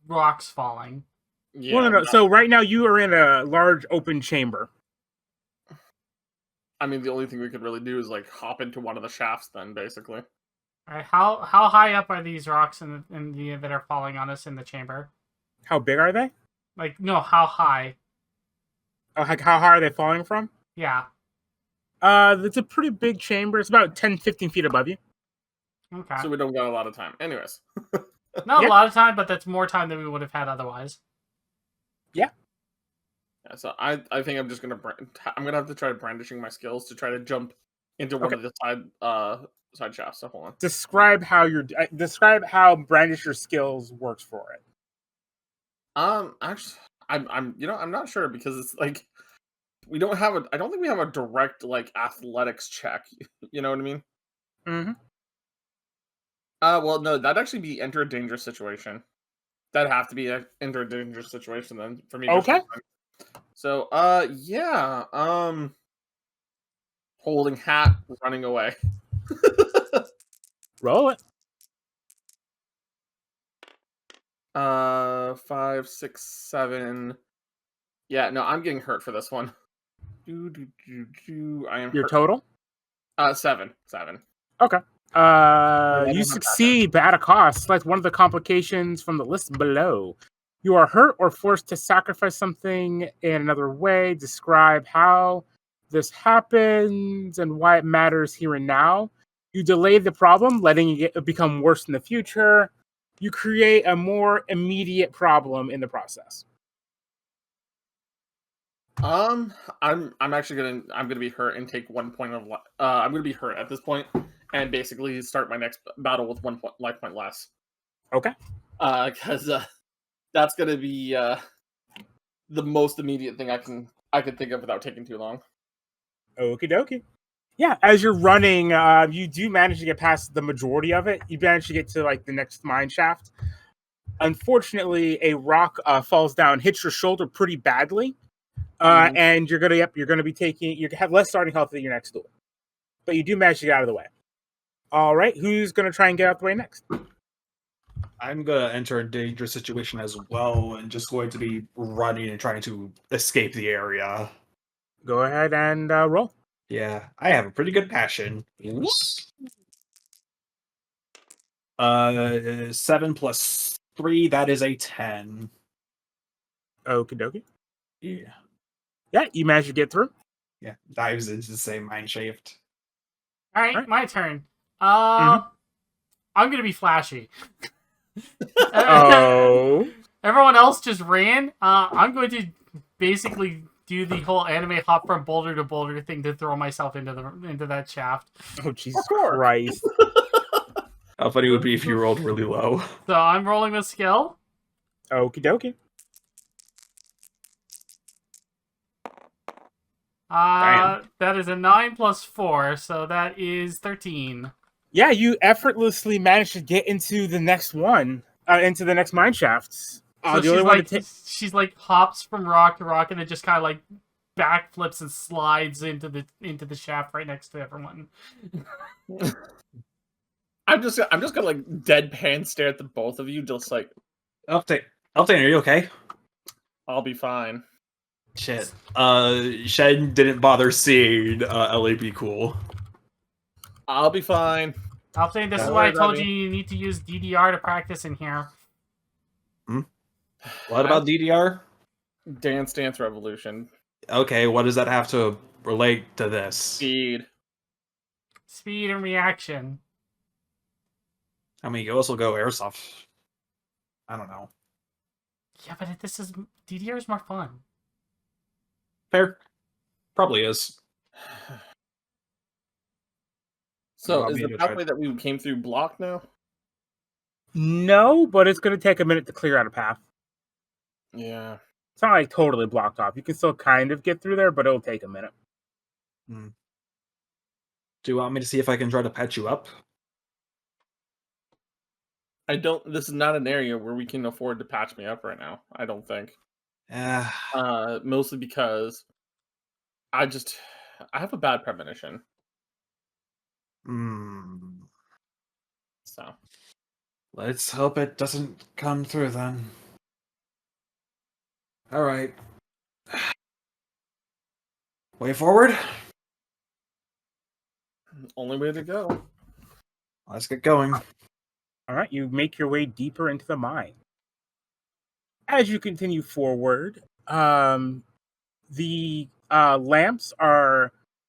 rocks falling. Yeah. Well, no. So right now you are in a large open chamber. I mean, the only thing we could really do is like hop into one of the shafts. Then basically, All right, how high up are these rocks that are falling on us in the chamber? How big are they? Like, no, how high? Like how high are they falling from? Yeah. It's a pretty big chamber. It's about 10, 15 feet above you. Okay. so we don't got a lot of time. Anyways, Not Yeah. a lot of time, but that's more time than we would have had otherwise. yeah. So I think I'm just gonna I'm gonna have to try brandishing my skills to try to jump into one of the side shafts. So hold on. Describe how brandish your skills works for it. Actually, I'm not sure because it's like we don't have I don't think we have a direct like athletics check. You know what I mean? Mm-hmm. Well, no, that'd actually be enter a dangerous situation. That'd have to be enter a dangerous situation then for me. Okay. So, yeah, holding hat, running away. Roll it. 5, 6, 7. Yeah, no, I'm getting hurt for this one. I am Your hurt. total? 7. Okay. don't You have succeed, but at a cost. Select one of the complications from the list below. You are hurt or forced to sacrifice something in another way. Describe how this happens and why it matters here and now. You delay the problem, letting it become worse in the future. You create a more immediate problem in the process. I'm actually gonna be hurt and take 1 point of I'm gonna be hurt at this point and basically start my next battle with 1 life point less. Okay. Because that's gonna be the most immediate thing I can think of without taking too long. Okie dokie. Yeah, as you're running, you do manage to get past the majority of it. You manage to get to like the next mine shaft. Unfortunately, a rock falls down, hits your shoulder pretty badly, and you're gonna be taking. You have less starting health than your next duel, but you do manage to get out of the way. All right, who's gonna try and get out of the way next? I'm gonna enter a dangerous situation as well, and just going to be running and trying to escape the area. Go ahead and roll. Yeah, I have a pretty good passion. 7 plus 3, that is a 10. Okie dokie. Yeah. Yeah, you managed to get through. Yeah, dives into the same mine shaft. All right, Alright. my turn. Mhm. I'm gonna be flashy. Oh. Everyone else just ran. I'm going to basically do the whole anime hop from boulder to boulder thing to throw myself into that shaft. Oh, Jesus Christ. How funny it would be if you rolled really low. So I'm rolling the skill. Okie dokie. That is a 9 plus 4, so that is 13. Yeah, you effortlessly managed to get into the next one, into the next mine shafts. So The only one she's like hops from rock to rock and then just kind of like backflips and slides into the shaft right next to everyone. I'm just gonna like deadpan stare at the both of you, just like Elftain, are you okay? I'll be fine. Shit. Shen didn't bother seeing LAB cool. I'll be fine. I'll say this is Don't why I worry told about you you need to use DDR to practice in here. What about DDR? Dance Revolution. Okay, what does that have to relate to this? Speed. Speed and reaction. I mean, you also go airsoft. I don't know. Yeah, but DDR is more fun. Fair. Probably is. So want is me the to try- pathway that we came through blocked now? No, but it's going to take a minute to clear out a path. Yeah. It's not like totally blocked off. You can still kind of get through there, but it'll take a minute. Do you want me to see if I can try to patch you up? This is not an area where we can afford to patch me up right now, I don't think. Mostly because I have a bad premonition. So Let's hope it doesn't come through then. Alright. Way forward? Only way to go. Let's get going. All right, you make your way deeper into the mine. As you continue forward, the lamps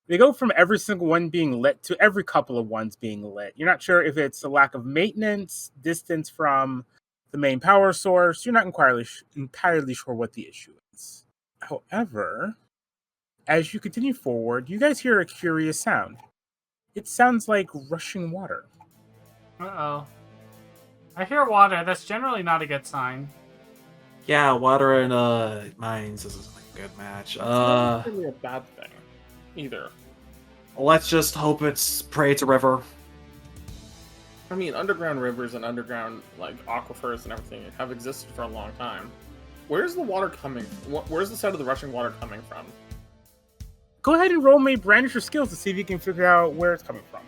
they go from every single one being lit to every couple of ones being lit. You're not sure if it's a lack of maintenance, distance from the main power source. You're not entirely sure what the issue is. However, as you continue forward, you guys hear a curious sound. It sounds like rushing water. Uh-oh. I hear water. That's generally not a good sign. Yeah, water and mines isn't a good match. It's not really a bad thing, either. Let's just hope it's pray to river. I mean, underground rivers and underground aquifers and everything have existed for a long time. Where's the water coming? Where's the side of the rushing water coming from? Go ahead and roll me brandish your skills to see if you can figure out where it's coming from.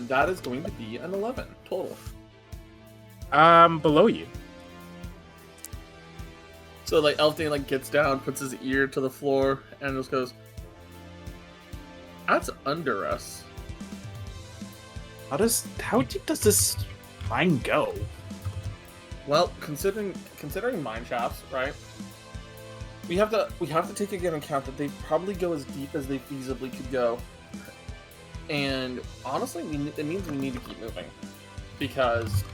That is going to be an 11 total. Below you. So Elfdane gets down, puts his ear to the floor, and just goes, "That's under us." How deep does this mine go? Well, considering mine shafts, right? We have to take into account that they probably go as deep as they feasibly could go. And honestly, it means we need to keep moving, because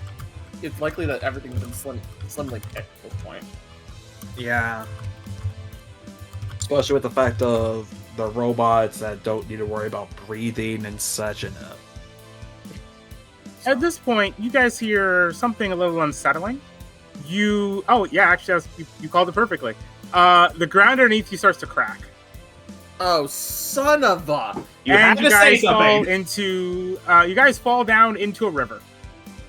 it's likely that everything's been slimly picked at this point. Yeah. Especially with the fact of the robots that don't need to worry about breathing and such. And At this point, you guys hear something a little unsettling. You called it perfectly. The ground underneath you starts to crack. Oh, son of a! you have to say something. You guys fall down into a river,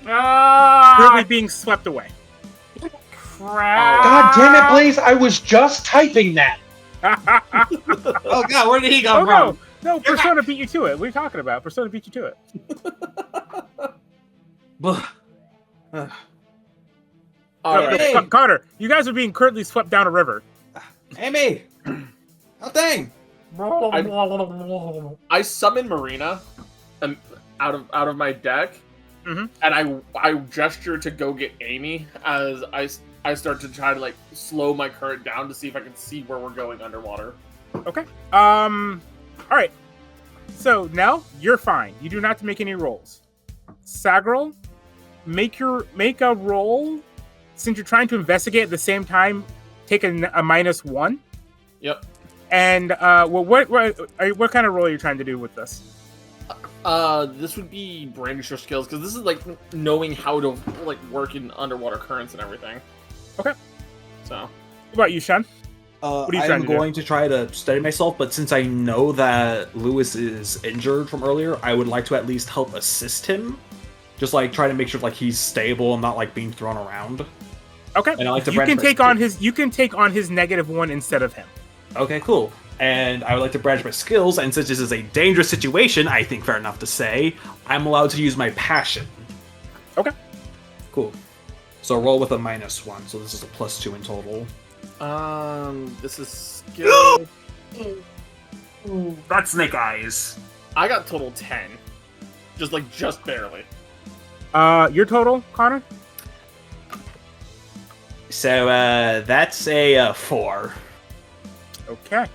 Ah! currently being swept away. Crap! God damn it, Blaze! I was just typing that. Oh god, where did he come Oh from? no, Persona beat you to it. What are you talking about? Persona beat you to it. All right. Hey. Carter, you guys are being currently swept down a river. Amy! Oh dang! I summon Marina out of my deck, Mhm. and I gesture to go get Amy as I start to try to slow my current down to see if I can see where we're going underwater. Okay. All right. So now you're fine. You do not have to make any rolls. Sagril, make a roll. Since you're trying to investigate at the same time, take a -1. Yep. And what kind of roll are you trying to do with this? This would be brandish your skills, because this is knowing how to work in underwater currents and everything. Okay. So. What about you, Sean? What are you trying I'm to do? going to try to steady myself, but since I know that Lewis is injured from earlier, I would like to at least help assist him. Just try to make sure he's stable and not being thrown around. Okay. And I like to you branch can my take skills. you can take on his -1 instead of him. Okay, cool. And I would like to branch my skills, and since this is a dangerous situation, I think fair enough to say, I'm allowed to use my passion. Okay. Cool. So roll with a -1, so this is a +2 in total. This is skill. That's Snake Eyes. I got total 10. Just barely. Your total, Connor? So, that's a 4. Okay.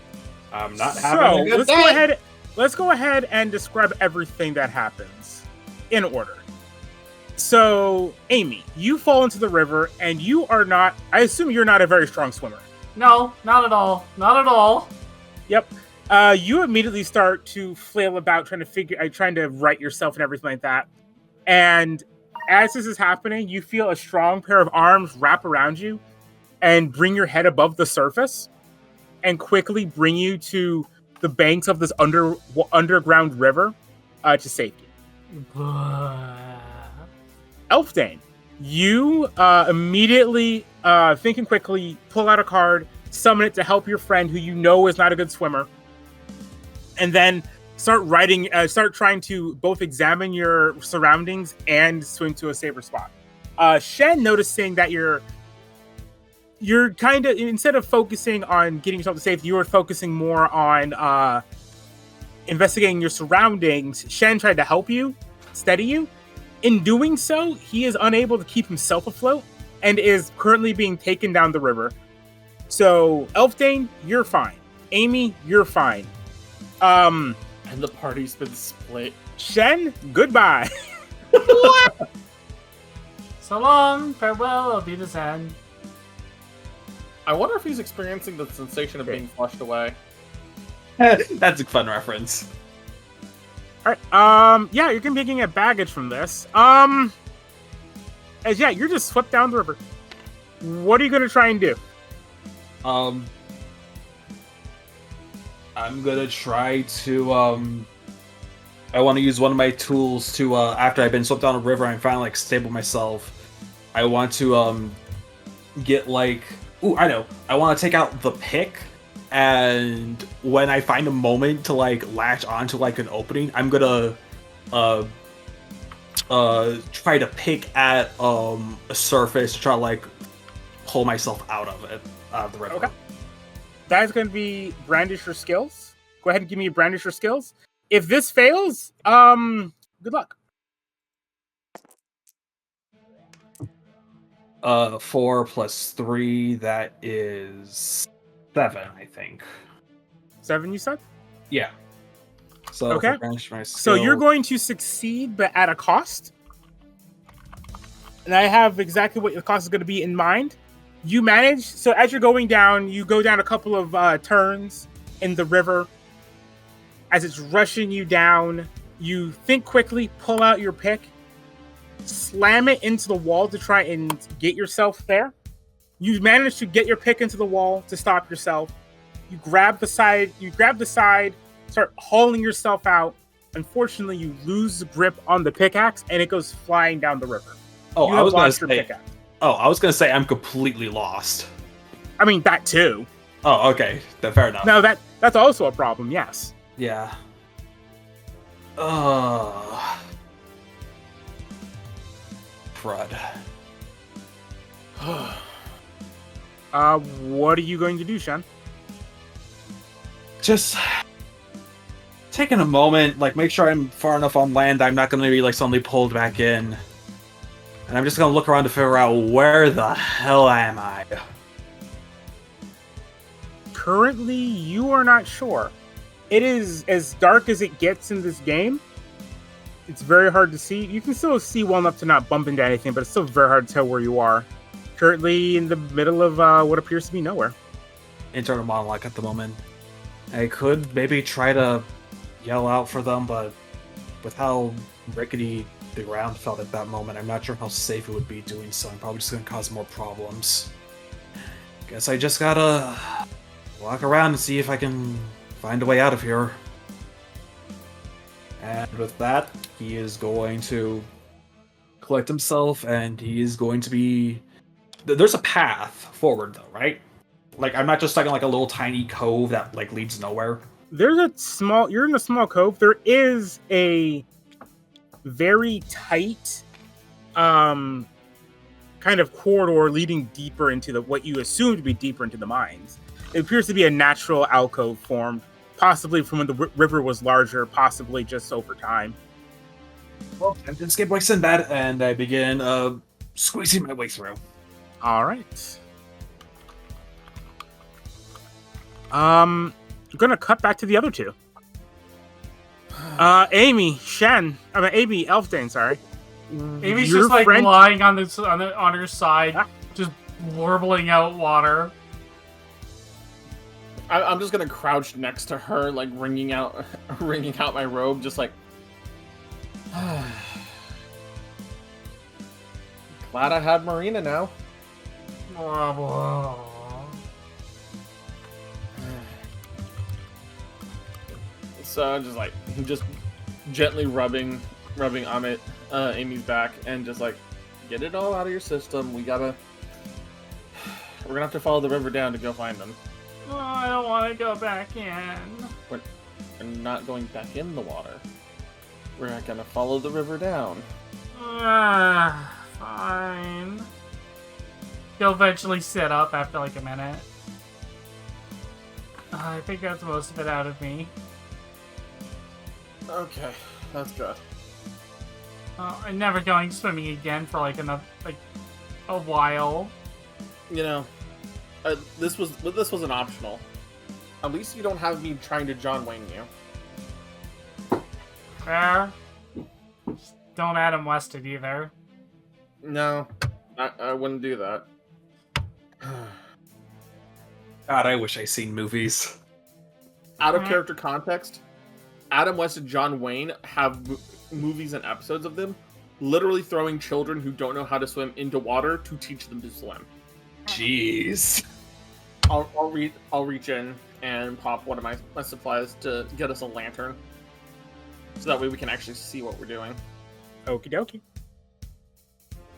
I'm not having a good day. Let's go ahead and describe everything that happens in order. So, Amy, you fall into the river, and you are not. I assume you're not a very strong swimmer. No, not at all. Not at all. Yep. You immediately start to flail about, trying to right yourself and everything like that. And as this is happening, you feel a strong pair of arms wrap around you and bring your head above the surface, and quickly bring you to the banks of this underground river to safety. Elfdane, you immediately, thinking quickly, pull out a card, summon it to help your friend who you know is not a good swimmer, and then start trying to both examine your surroundings and swim to a safer spot. Shen, noticing that you're kind of, instead of focusing on getting yourself to safety, you were focusing more on investigating your surroundings. Shen tried to help you, steady you. In doing so, he is unable to keep himself afloat and is currently being taken down the river. So, Elfdane, you're fine. Amy, you're fine. And the party's been split. Shen, goodbye. So long, farewell, I'll be the Zen. I wonder if he's experiencing the sensation of being flushed away. That's a fun reference. All right. Yeah, you're gonna be getting a baggage from this. As you're just swept down the river. What are you gonna try and do? I'm gonna try to I want to use one of my tools to after I've been swept down a river and finally like stable myself. I want to get like I know. I want to take out the pick, and when I find a moment to like latch onto like an opening, I'm gonna try to pick at a surface to try to like pull myself out of it, out of the river. Okay. That is going to be brandish your skills. Go ahead and give me a brandish your skills. If this fails, good luck. 4 plus 3, that is 7, I think. 7, you said? Yeah. So okay. So you're going to succeed, but at a cost. And I have exactly what the cost is going to be in mind. You manage. So as you're going down, you go down a couple of turns in the river. As it's rushing you down, you think quickly, pull out your pick, slam it into the wall to try and get yourself there. You manage to get your pick into the wall to stop yourself. You grab the side, start hauling yourself out. Unfortunately, you lose the grip on the pickaxe and it goes flying down the river. Oh, I was going to say I'm completely lost. I mean, that too. Oh, okay. Then fair enough. No, that's also a problem, yes. Yeah. Crud. What are you going to do, Shen? Just taking a moment, like make sure I'm far enough on land. I'm not going to be like suddenly pulled back in. And I'm just going to look around to figure out where the hell am I? Currently, you are not sure. It is as dark as it gets in this game. It's very hard to see. You can still see well enough to not bump into anything, but it's still very hard to tell where you are. Currently in the middle of what appears to be nowhere. Internal monologue at the moment. I could maybe try to yell out for them, but with how rickety the ground felt at that moment, I'm not sure how safe it would be doing so. I'm probably just going to cause more problems. Guess I just gotta walk around and see if I can find a way out of here. And with that, he is going to collect himself, and he is going to be... There's a path forward, though, right? Like, I'm not just stuck in, like, a little tiny cove that, like, leads nowhere. There's a small... You're in a small cove. There is a very tight kind of corridor leading deeper into what you assume to be deeper into the mines. It appears to be a natural alcove formed, possibly from when the river was larger, possibly just over time. Well, I just get like Sinbad, and I begin squeezing my way through. All right. I'm gonna cut back to the other two. Amy, Elfdane, sorry. Amy's just like lying on her side, just warbling out water. I'm just gonna crouch next to her, like wringing out my robe, just like. Glad I had Marina now. So just gently rubbing Amy's back, and just like, get it all out of your system. We're gonna have to follow the river down to go find them. Oh, I don't want to go back in. We're not going back in the water. We're not gonna follow the river down. Fine. He'll eventually sit up after like a minute. I think that's most of it out of me. Okay, that's good. I'm never going swimming again for like a while. You know, this wasn't optional. At least you don't have me trying to John Wayne you. Fair. Just don't Adam West it either. No, I wouldn't do that. God, I wish I seen movies. Out of character context, Adam West and John Wayne have movies and episodes of them literally throwing children who don't know how to swim into water to teach them to swim. Jeez. I'll reach in and pop one of my supplies to get us a lantern, so that way we can actually see what we're doing. Okie dokie.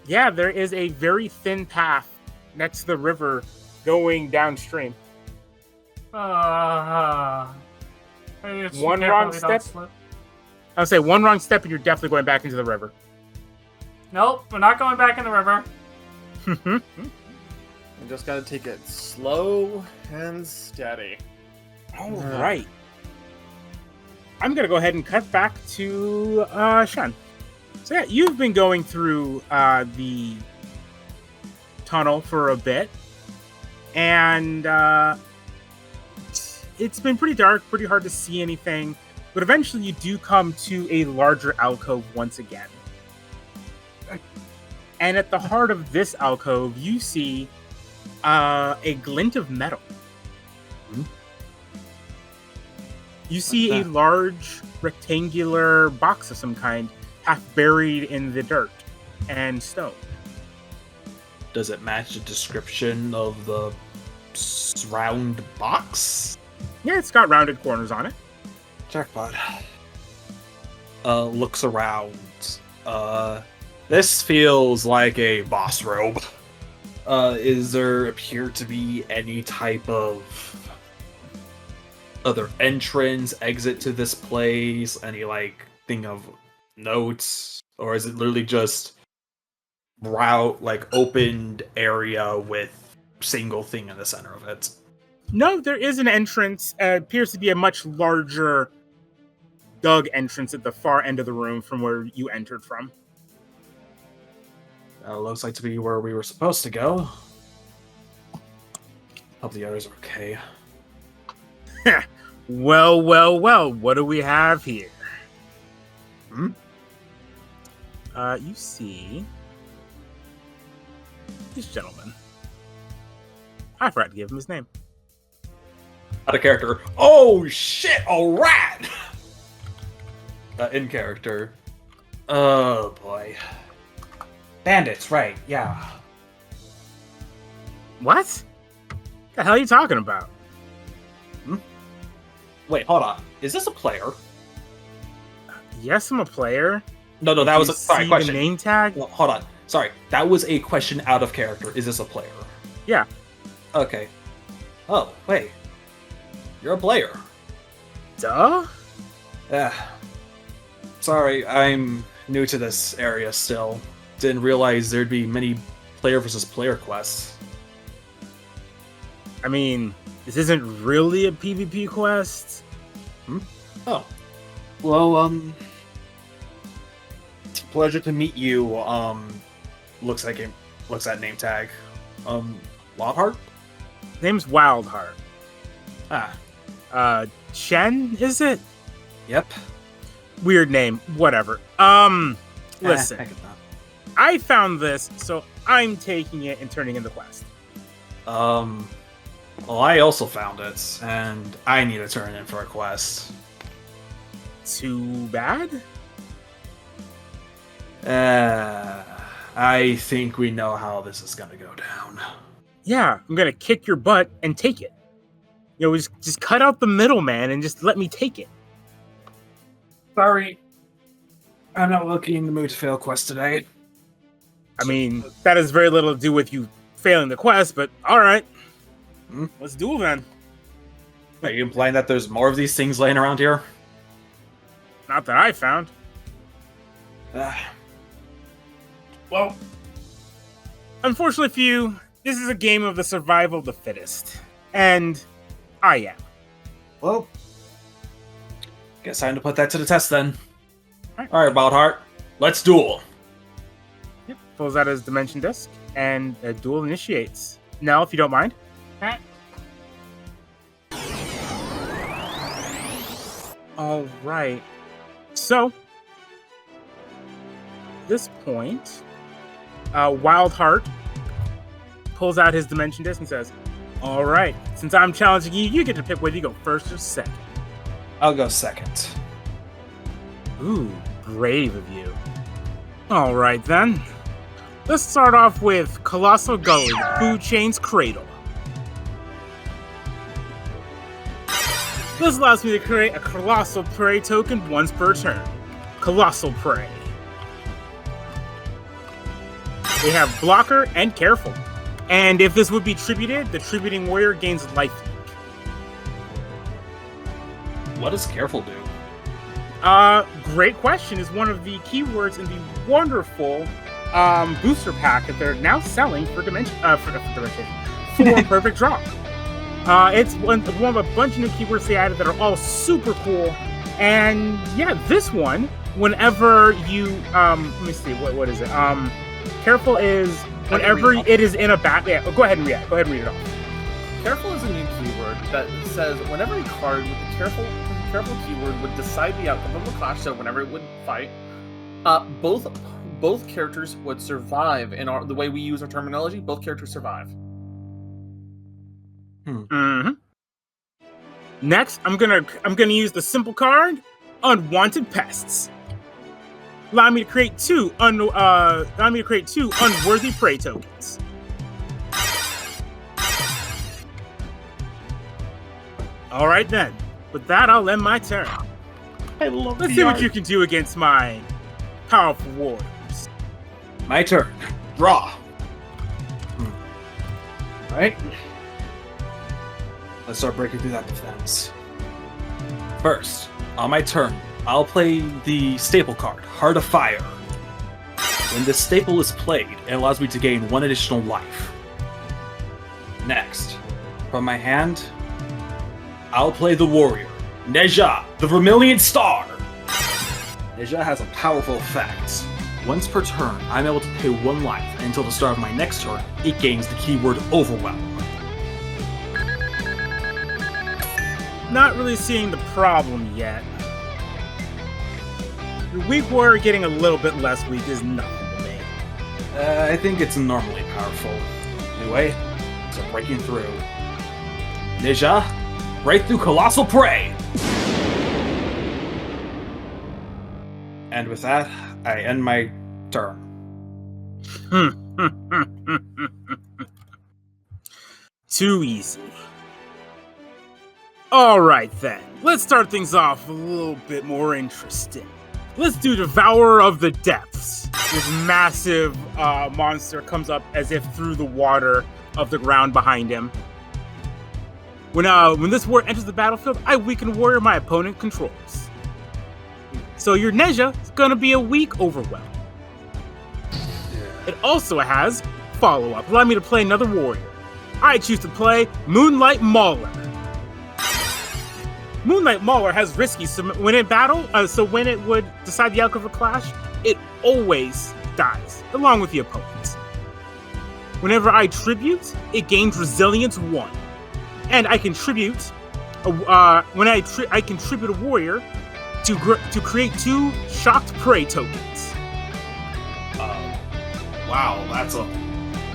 Yeah, there is a very thin path next to the river going downstream. One wrong step. I'll say one wrong step and you're definitely going back into the river. Nope, we're not going back in the river. You just gotta take it slow and steady. All right. I'm gonna go ahead and cut back to Shen. So yeah, you've been going through the tunnel for a bit, and it's been pretty dark, pretty hard to see anything, but eventually you do come to a larger alcove once again. And at the heart of this alcove, you see a glint of metal. You see a large rectangular box of some kind, half buried in the dirt and stone. Does it match the description of the round box? Yeah, it's got rounded corners on it. Jackpot. Looks around. This feels like a boss robe. Is there appear to be any type of other entrance, exit to this place? Any thing of notes? Or is it literally just opened area with single thing in the center of it? No, there is an entrance. Appears to be a much larger dug entrance at the far end of the room from where you entered from. Looks like to be where we were supposed to go. Hope the others are okay. Well, what do we have here? You see this gentleman. I forgot to give him his name. Out of character. Oh shit! A rat. In character. Oh boy. Bandits, right? Yeah. What? The hell are you talking about? Wait, hold on. Is this a player? Yes, I'm a player. No, that was a sorry question. The name tag? No, hold on. Sorry, that was a question out of character. Is this a player? Yeah. Okay. Oh, wait. You're a player. Duh? Sorry, I'm new to this area still. Didn't realize there'd be many player versus player quests. I mean, this isn't really a PvP quest. Oh. Well, pleasure to meet you. Looks at name tag. Wildheart? Name's Wildheart. Ah. Shen, is it? Yep. Weird name. Whatever. Listen. Heck of that. I found this, so I'm taking it and turning in the quest. Well, I also found it, and I need to turn in for a quest. Too bad? I think we know how this is gonna go down. Yeah, I'm gonna kick your butt and take it. You know, just cut out the middleman and just let me take it. Sorry. I'm not looking in the mood to fail quest today. I mean, that has very little to do with you failing the quest, but alright. Let's do it then. Are you implying that there's more of these things laying around here? Not that I found. Well, Unfortunately for you, This is a game of the survival of the fittest. And I am. Well, guess time to put that to the test then. All right, Wildheart, let's duel. Yep. Pulls out his dimension disc, and a duel initiates. Now, if you don't mind. Okay. All right. So, at this point, Wildheart pulls out his dimension disc and says, "All right, since I'm challenging you, you get to pick whether you go first or second." I'll go second. Ooh, brave of you. All right, then. Let's start off with Colossal Gully, Food Chain's Cradle. This allows me to create a Colossal Prey token once per turn. Colossal Prey. They have Blocker and Careful. And if this would be tributed, the Tributing Warrior gains lifelink. What does Careful do? Great question is one of the keywords in the wonderful booster pack that they're now selling for Dimension, for Perfect Draw. It's one of a bunch of new keywords they added that are all super cool. And yeah, this one, whenever you, let me see, what is it? Careful is whenever it is in a bat. Yeah, go ahead and read it. Go ahead and read it off. Careful is a new keyword that says whenever a card with the careful keyword would decide the outcome of a clash, so whenever it would fight, both characters would survive. In the way we use our terminology, both characters survive. Mm-hmm. Next, I'm gonna use the simple card, Unwanted Pests. Allow me to create two unworthy prey tokens. All right then. With that, I'll end my turn. I love Let's see what you can do against my powerful warriors. My turn. Draw. Right. Let's start breaking through that defense. First, on my turn, I'll play the staple card, Heart of Fire. When this staple is played, it allows me to gain 1 additional life. Next, from my hand, I'll play the warrior, Neja, the Vermilion Star. Neja has a powerful effect. Once per turn, I'm able to pay 1 life, and until the start of my next turn, it gains the keyword Overwhelm. Not really seeing the problem yet. Your weak warrior getting a little bit less weak is nothing to me. I think it's normally powerful. Anyway, so breaking through. Neja, break through Colossal Prey! And with that, I end my turn. Too easy. Alright then, let's start things off a little bit more interesting. Let's do Devourer of the Depths. This massive monster comes up as if through the water of the ground behind him. When this warrior enters the battlefield, I weaken a warrior my opponent controls. So your Neja is gonna be a weak Overwhelm. It also has follow-up, allow me to play another warrior. I choose to play Moonlight Mauler. Moonlight Mauler has risky, so when it would decide the outcome of a clash, it always dies, along with the opponent. Whenever I tribute, it gains Resilience 1. And I contribute, I contribute a warrior to create 2 Shocked Prey tokens. Wow, that's a...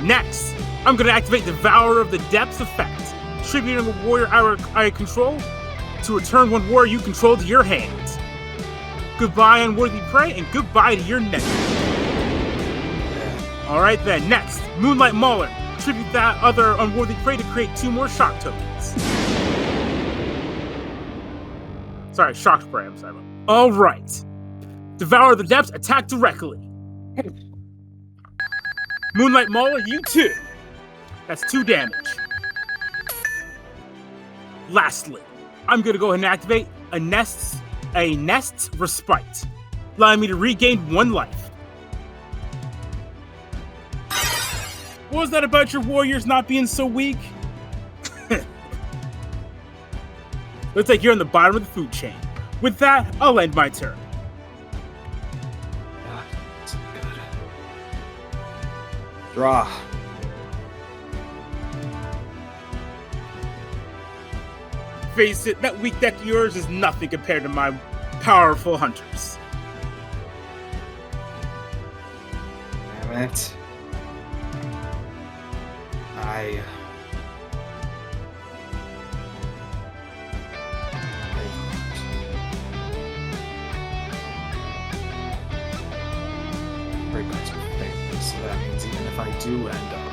Next, I'm going to activate Devourer of the Depths effect, tributing a warrior I control to return 1 warrior you control to your hands. Goodbye, Unworthy Prey, and goodbye to your neck. Alright then, next, Moonlight Mauler. Tribute that other Unworthy Prey to create 2 more Shock tokens. Sorry, Shocked Prey, I'm sorry. Alright. Devour the Depths, attack directly. Moonlight Mauler, you too. That's 2 damage. Lastly, I'm gonna go ahead and activate a Nest's Respite, allowing me to regain 1 life. What was that about your warriors not being so weak? Looks like you're on the bottom of the food chain. With that, I'll end my turn. That's good. Draw. Face it, that weak deck of yours is nothing compared to my powerful hunters. Damn it. Great cards are fake, so that means even if I do end up.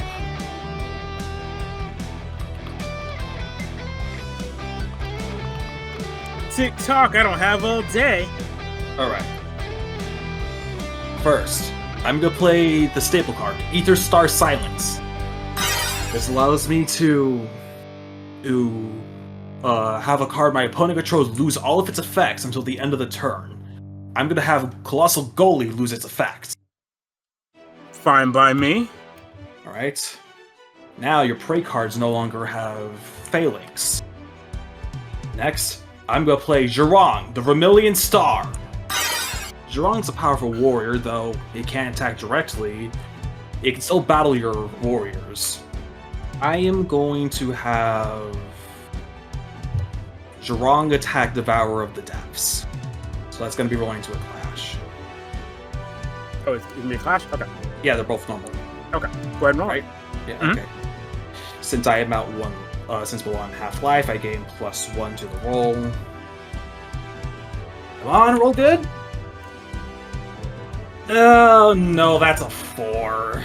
Tick-tock, I don't have all day. Alright. First, I'm gonna play the staple card, Ether Star Silence. This allows me to have a card my opponent controls lose all of its effects until the end of the turn. I'm gonna have Colossal Goalie lose its effects. Fine by me. Alright. Now your prey cards no longer have failings. Next, I'm gonna play Zhurong, the Vermilion Star. Zhurong's a powerful warrior, though it can't attack directly. It can still battle your warriors. I am going to have Zhurong attack Devourer of the Depths. So that's going to be rolling into a clash. Oh, it's going to be a clash? Okay. Yeah, they're both normal. Okay. Go ahead and roll. Right? Yeah, Mhm. okay. Since I am at since we're on half-life, I gain +1 to the roll. Come on, roll good! Oh, no, that's a 4.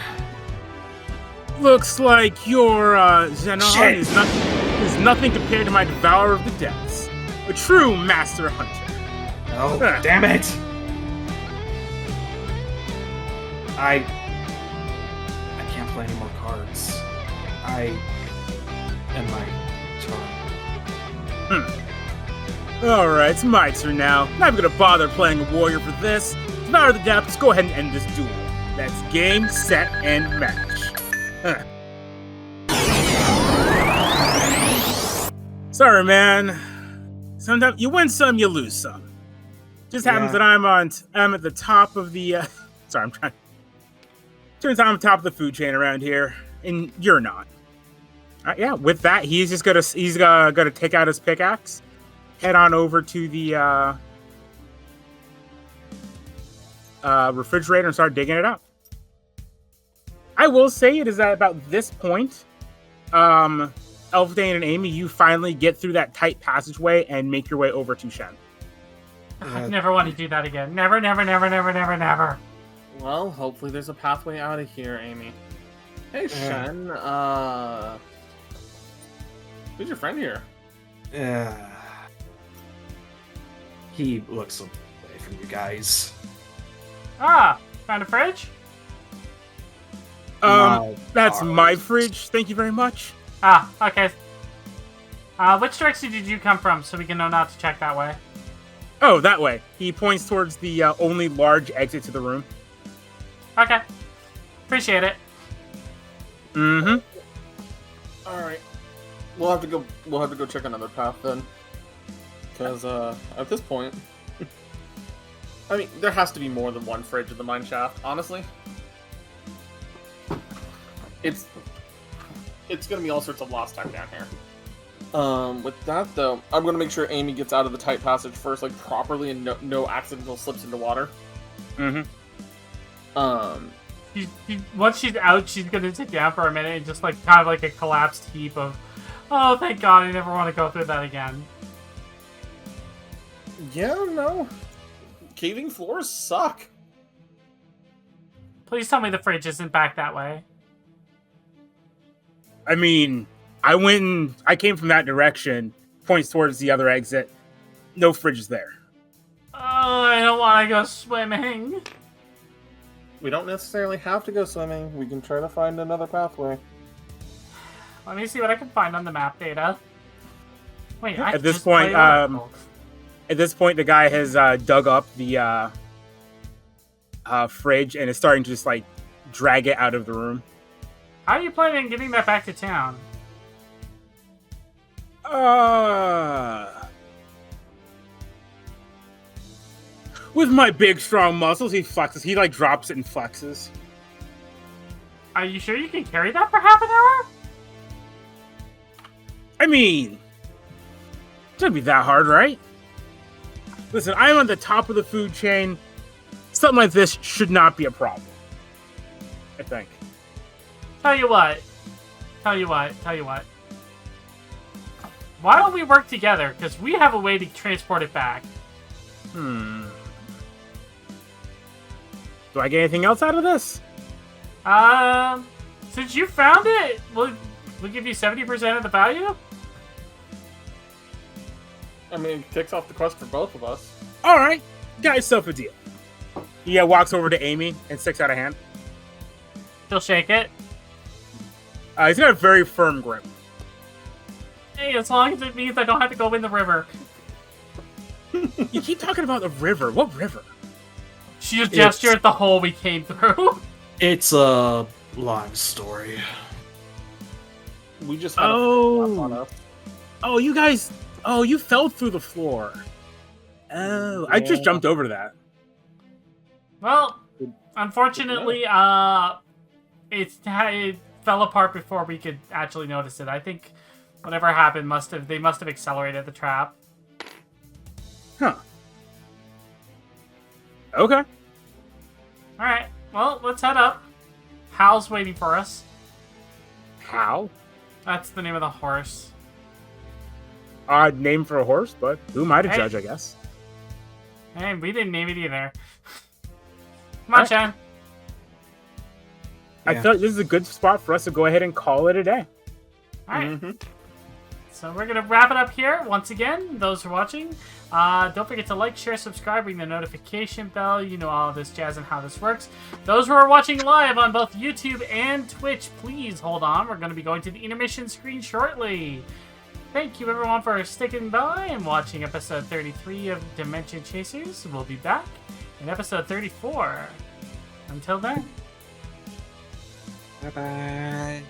Looks like your Xenon Shit. is nothing compared to my Devourer of the Depths. A true master hunter. Oh, damn it! I can't play any more cards. And my turn. Alright, it's my turn now. Not gonna bother playing a warrior for this. Devourer of the Depths, go ahead and end this duel. That's game, set, and match. Huh. Sorry, man. Sometimes you win some, you lose some. Just happens Yeah. that I'm at the top of the. Sorry, I'm trying. Turns out I'm top of the food chain around here, and you're not. Yeah, with that, he's gonna take out his pickaxe, head on over to the refrigerator and start digging it up. I will say it is at about this point, Elfdane and Amy, you finally get through that tight passageway and make your way over to Shen. I never want to do that again. Never, never, never, never, never, never. Well, hopefully there's a pathway out of here, Amy. Hey, Shen, who's your friend here? He looks away from you guys. Ah, found a fridge? That's my fridge. Thank you very much. Ah, okay. Which direction did you come from so we can know not to check that way? Oh, that way. He points towards the only large exit to the room. Okay. Appreciate it. Mm-hmm. Alright. We'll have to go check another path then. Because, at this point... I mean, there has to be more than one fridge in the mine shaft, honestly. It's gonna be all sorts of lost time down here. With that, though, I'm gonna make sure Amy gets out of the tight passage first, like, properly, and no accidental slips into water. Mm-hmm. Once she's out, she's gonna sit down for a minute and just, like, kind of like a collapsed heap of, oh, thank God, I never want to go through that again. Yeah, no. Caving floors suck. Please tell me the fridge isn't back that way. I mean, I came from that direction, points towards the other exit. No fridge is there. Oh, I don't want to go swimming. We don't necessarily have to go swimming. We can try to find another pathway. Let me see what I can find on the map data. Wait, I At this just point, play Oracle. At this point, the guy has dug up the fridge and is starting to just, like, drag it out of the room. How are you planning on getting that back to town? With my big, strong muscles, he flexes. He, like, drops it and flexes. Are you sure you can carry that for half an hour? I mean, it shouldn't be that hard, right? Listen, I'm on the top of the food chain. Something like this should not be a problem. I think. Tell you what. Why don't we work together? Because we have a way to transport it back. Do I get anything else out of this? Since you found it, we'll give you 70% of the value? I mean, it kicks off the quest for both of us. Alright, got yourself a deal. He walks over to Amy and sticks out a hand. She'll shake it. He's got a very firm grip. Hey, as long as it means I don't have to go in the river. You keep talking about the river. What river? She just gestured at the hole we came through. It's a long story. We just had a on us. Oh, you guys. Oh, you fell through the floor. Oh, I just jumped over to that. Well, unfortunately, it fell apart before we could actually notice it. I think whatever happened they must have accelerated the trap. Huh. Okay. Alright, well, let's head up. Hal's waiting for us. Hal? That's the name of the horse. Odd name for a horse, but who am I to Hey. judge, I guess? Hey, we didn't name it either. Come on, Shan. I feel like this is a good spot for us to go ahead and call it a day. Alright. So we're going to wrap it up here. Once again, those who are watching, don't forget to like, share, subscribe, ring the notification bell. You know all of this jazz and how this works. Those who are watching live on both YouTube and Twitch, please hold on. We're going to be going to the intermission screen shortly. Thank you, everyone, for sticking by and watching episode 33 of Dimension Chasers. We'll be back in episode 34. Until then. Bye-bye.